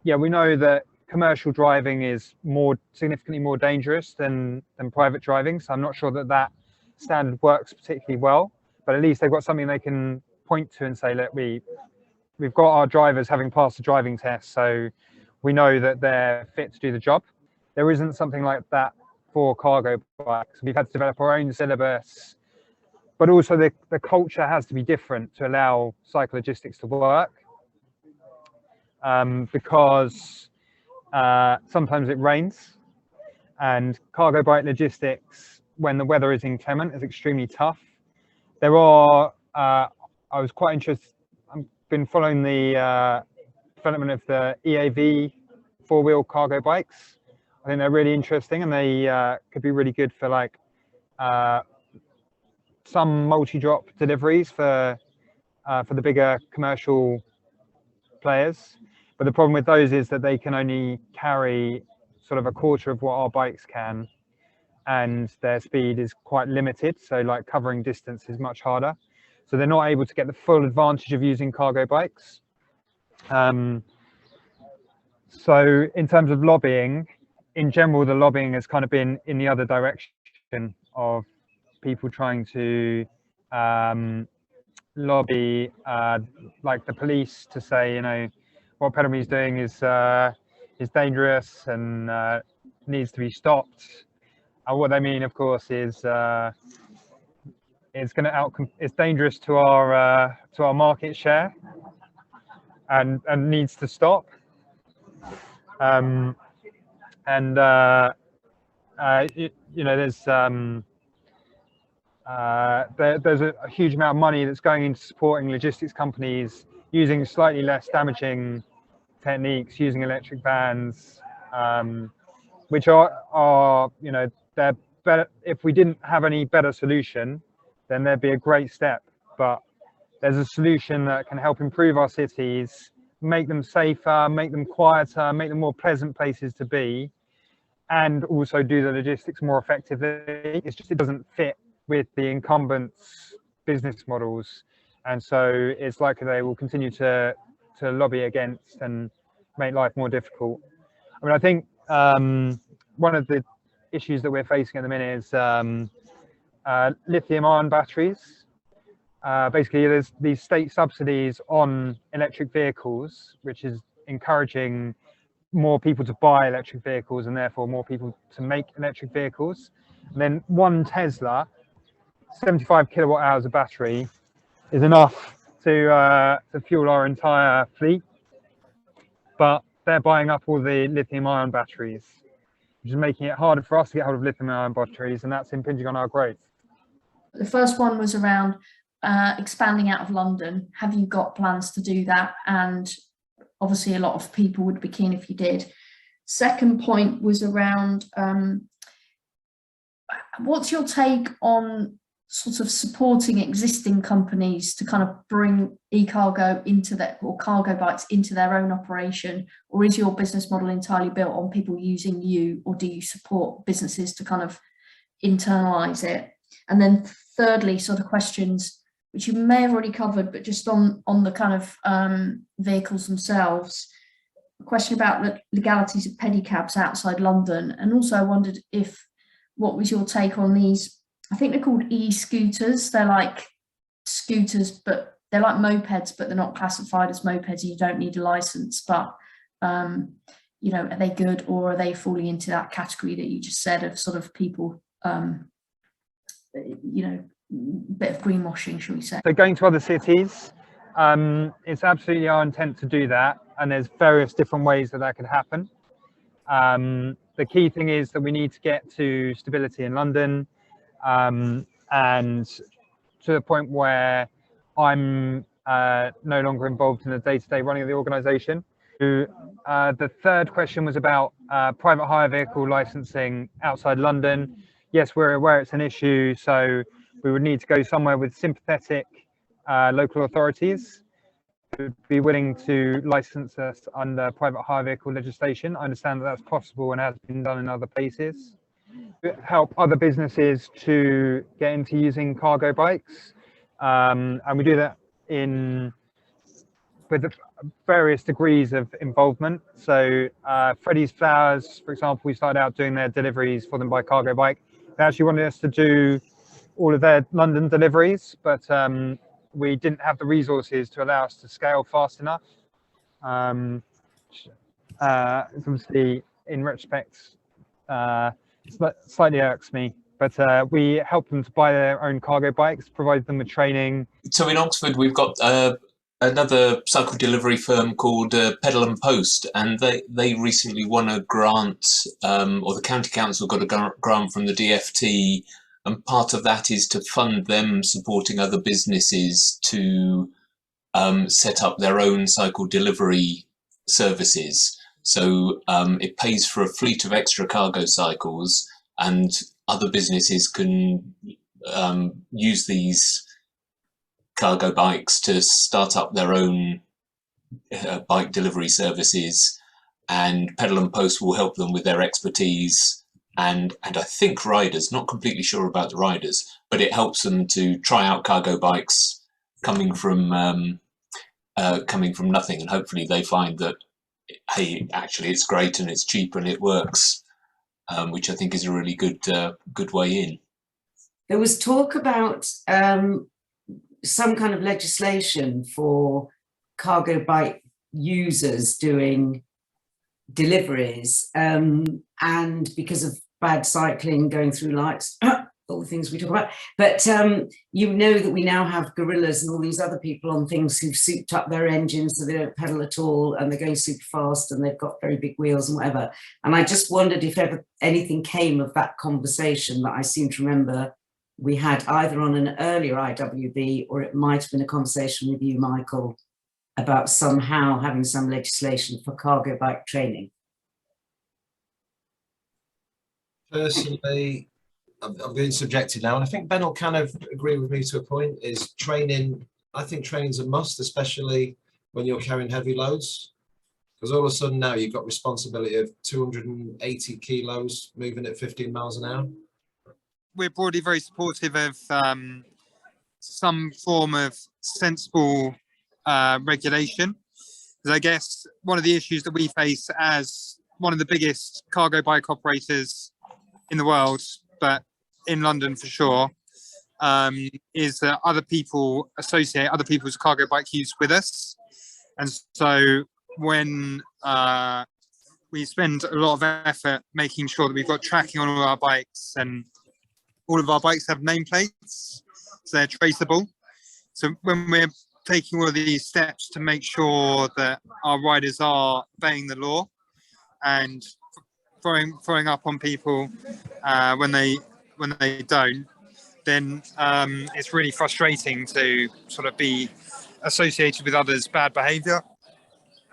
[SPEAKER 8] yeah, we know that commercial driving is significantly more dangerous than private driving. So I'm not sure that standard works particularly well, but at least they've got something they can point to and say, look, we've got our drivers having passed the driving test, so we know that they're fit to do the job. There isn't something like that for cargo bikes. We've had to develop our own syllabus, but also the culture has to be different to allow cyclogistics to work, because sometimes it rains, and cargo bike logistics, when the weather is inclement, is extremely tough. There are, I was quite interested, I've been following the development of the EAV 4-wheel cargo bikes. I think they're really interesting, and they could be really good for some multi-drop deliveries for the bigger commercial players. But the problem with those is that they can only carry sort of a quarter of what our bikes can, and their speed is quite limited. So covering distance is much harder. So they're not able to get the full advantage of using cargo bikes. So in terms of lobbying, in general, the lobbying has kind of been in the other direction of people trying to lobby the police to say, what Pedalme is doing is dangerous and needs to be stopped. And what they mean, of course, is it's dangerous to our market share and needs to stop. There's there's a huge amount of money that's going into supporting logistics companies using slightly less damaging techniques, using electric vans, which are you know, they're better. If we didn't have any better solution, then there'd be a great step. But there's a solution that can help improve our cities, make them safer, make them quieter, make them more pleasant places to be, and also do the logistics more effectively. It's just, it doesn't fit with the incumbents' business models. And so it's likely they will continue to lobby against and make life more difficult. I mean, I think one of the issues that we're facing at the minute is lithium-ion batteries. Basically, there's these state subsidies on electric vehicles, which is encouraging more people to buy electric vehicles and therefore more people to make electric vehicles. And then one Tesla, 75 kilowatt hours of battery, is enough to fuel our entire fleet. But they're buying up all the lithium-ion batteries, which is making it harder for us to get hold of lithium-ion batteries, and that's impinging on our growth.
[SPEAKER 6] The first one was around expanding out of London. Have you got plans to do that? And obviously a lot of people would be keen if you did. Second point was around what's your take on sort of supporting existing companies to kind of bring e-cargo into their, or cargo bikes into their own operation? Or is your business model entirely built on people using you, or do you support businesses to kind of internalize it? And then thirdly, sort of questions which you may have already covered, but just on the kind of vehicles themselves, a question about the legalities of pedicabs outside London. And also I wondered what was your take on these, I think they're called e-scooters. They're like scooters, but they're like mopeds, but they're not classified as mopeds. You don't need a license, but you know, are they good, or are they falling into that category that you just said of sort of people, you know, bit of greenwashing, shall we say?
[SPEAKER 8] So going to other cities, it's absolutely our intent to do that, and there's various different ways that could happen. The key thing is that we need to get to stability in London, and to the point where I'm no longer involved in the day-to-day running of the organisation. The third question was about private hire vehicle licensing outside London. Yes, we're aware it's an issue, so we would need to go somewhere with sympathetic local authorities who would be willing to license us under private hire vehicle legislation. I understand that that's possible and has been done in other places. Help other businesses to get into using cargo bikes, and we do that with various degrees of involvement. So Freddie's Flowers, for example, we started out doing their deliveries for them by cargo bike. They actually wanted us to do all of their London deliveries, but we didn't have the resources to allow us to scale fast enough. It's obviously, in retrospect, slightly irks me, but we help them to buy their own cargo bikes, provide them with training.
[SPEAKER 11] So in Oxford, we've got another cycle delivery firm called Pedalme, and they recently won a grant, or the county council got a grant from the DFT, and part of that is to fund them supporting other businesses to set up their own cycle delivery services. So it pays for a fleet of extra cargo cycles, and other businesses can use these cargo bikes to start up their own bike delivery services, and Pedalme will help them with their expertise. And I think riders, not completely sure about the riders, but it helps them to try out cargo bikes coming from nothing, and hopefully they find that, hey, actually it's great and it's cheap and it works, which I think is a really good way in.
[SPEAKER 7] There was talk about some kind of legislation for cargo bike users doing deliveries, and because of bad cycling, going through lights, all the things we talk about. But you know that we now have gorillas and all these other people on things who've souped up their engines so they don't pedal at all, and they're going super fast and they've got very big wheels and whatever. And I just wondered if ever anything came of that conversation that I seem to remember we had either on an earlier IWB, or it might have been a conversation with you, Michael, about somehow having some legislation for cargo bike training.
[SPEAKER 5] Personally, I'm being subjective now, and I think Ben will kind of agree with me to a point, is training. I think training's a must, especially when you're carrying heavy loads, because all of a sudden now you've got responsibility of 280 kilos moving at 15 miles an hour.
[SPEAKER 8] We're broadly very supportive of some form of sensible regulation. Because I guess one of the issues that we face as one of the biggest cargo bike operators in the world, but in London for sure, is that other people associate other people's cargo bike use with us. And so when we spend a lot of effort making sure that we've got tracking on all our bikes, and all of our bikes have nameplates, so they're traceable. So when we're taking all of these steps to make sure that our riders are obeying the law and throwing up on people when they don't, then it's really frustrating to sort of be associated with others' bad behaviour.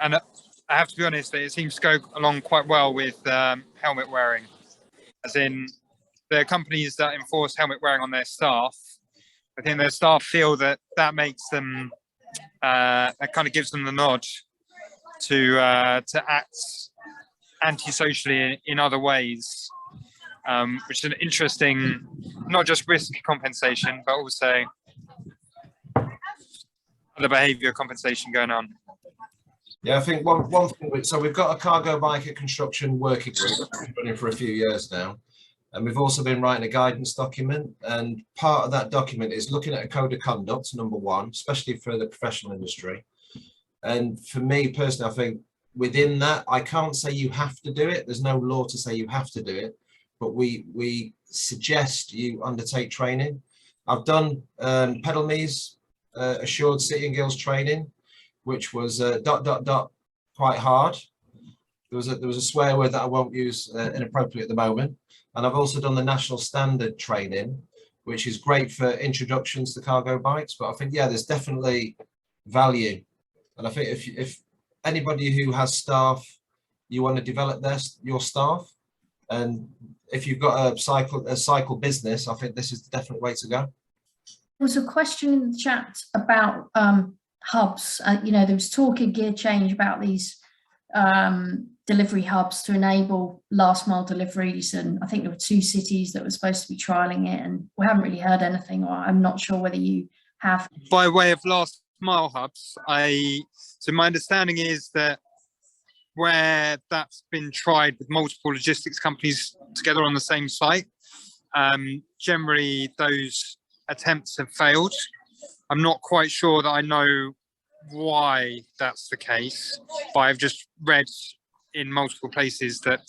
[SPEAKER 8] And I have to be honest, it seems to go along quite well with helmet wearing, as in the companies that enforce helmet wearing on their staff. I think their staff feel that makes them, that kind of gives them the nod to act antisocially in other ways, which is an interesting, not just risk compensation, but also other behaviour compensation going on.
[SPEAKER 5] Yeah, I think one thing, so we've got a cargo bike at construction working group running for a few years now. And we've also been writing a guidance document, and part of that document is looking at a code of conduct, number one, especially for the professional industry. And for me personally, I think within that, I can't say you have to do it. There's no law to say you have to do it, but we suggest you undertake training. I've done Pedalme's assured City and Guilds training, which was ... quite hard. There was a swear word that I won't use inappropriately at the moment. And I've also done the national standard training, which is great for introductions to cargo bikes. But I think, yeah, there's definitely value. And I think if anybody who has staff, you want to develop your staff, and if you've got a cycle business, I think this is the definite way to go.
[SPEAKER 6] There was a question in the chat about hubs. You know, there was talk in Gear Change about these delivery hubs to enable last mile deliveries, and I think there were 2 cities that were supposed to be trialing it, and we haven't really heard anything, or I'm not sure whether you have.
[SPEAKER 8] By way of last mile hubs, so my understanding is that where that's been tried with multiple logistics companies together on the same site, generally those attempts have failed. I'm not quite sure that I know why that's the case, but I've just read in multiple places that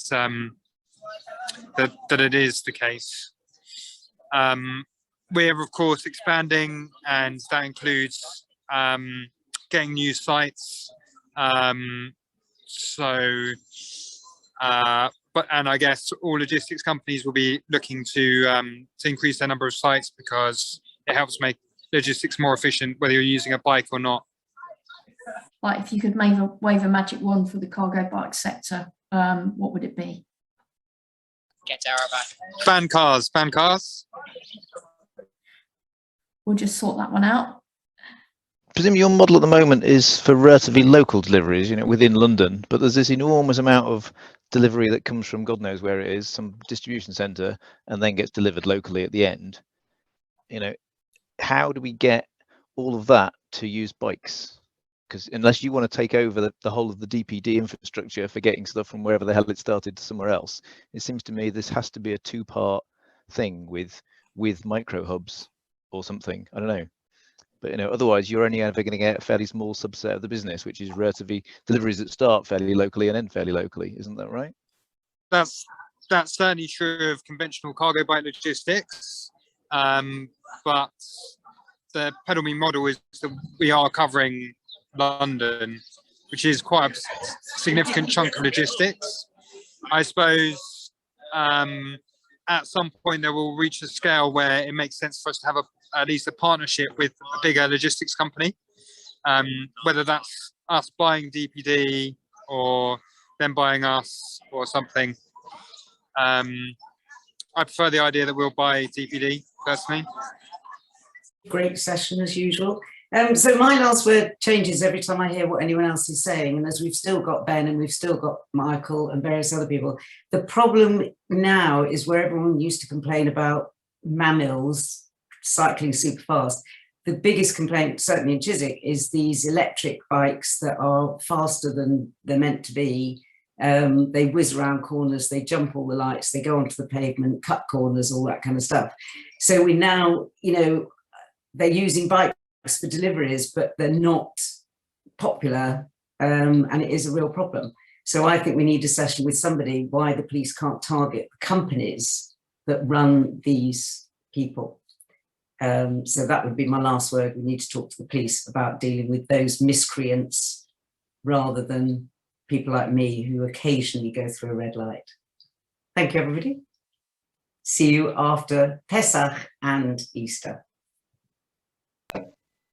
[SPEAKER 8] that it is the case. We're of course expanding, and that includes getting new sites. And I guess all logistics companies will be looking to increase their number of sites, because it helps make logistics more efficient, whether you're using a bike or not.
[SPEAKER 6] Like, if you could wave a magic wand for the cargo bike sector, what would it be?
[SPEAKER 12] Get Dara back.
[SPEAKER 8] Ban cars.
[SPEAKER 6] We'll just sort that one out.
[SPEAKER 13] Presumably your model at the moment is for relatively local deliveries, you know, within London, but there's this enormous amount of delivery that comes from God knows where it is, some distribution centre, and then gets delivered locally at the end. You know, how do we get all of that to use bikes? Because unless you want to take over the whole of the DPD infrastructure for getting stuff from wherever the hell it started to somewhere else, it seems to me this has to be a 2-part thing with micro hubs or something. I don't know. But, you know, otherwise you're only ever going to get a fairly small subset of the business, which is relatively deliveries that start fairly locally and end fairly locally. Isn't that right?
[SPEAKER 8] That's certainly true of conventional cargo bike logistics. But the Pedalme model is that we are covering London, which is quite a significant chunk of logistics. I suppose at some point they will reach a scale where it makes sense for us to have at least a partnership with a bigger logistics company, whether that's us buying DPD or them buying us or something. I prefer the idea that we'll buy DPD personally.
[SPEAKER 7] Great session as usual. So my last word changes every time I hear what anyone else is saying. And as we've still got Ben and we've still got Michael and various other people, the problem now is where everyone used to complain about mammals cycling super fast. The biggest complaint, certainly in Chiswick, is these electric bikes that are faster than they're meant to be. They whiz around corners, they jump all the lights, they go onto the pavement, cut corners, all that kind of stuff. So we now, you know, they're using bikes for deliveries, but they're not popular, and it is a real problem. So I think we need a session with somebody why the police can't target the companies that run these people. So that would be my last word. We need to talk to the police about dealing with those miscreants rather than people like me who occasionally go through a red light. Thank you, everybody. See you after Pesach and Easter.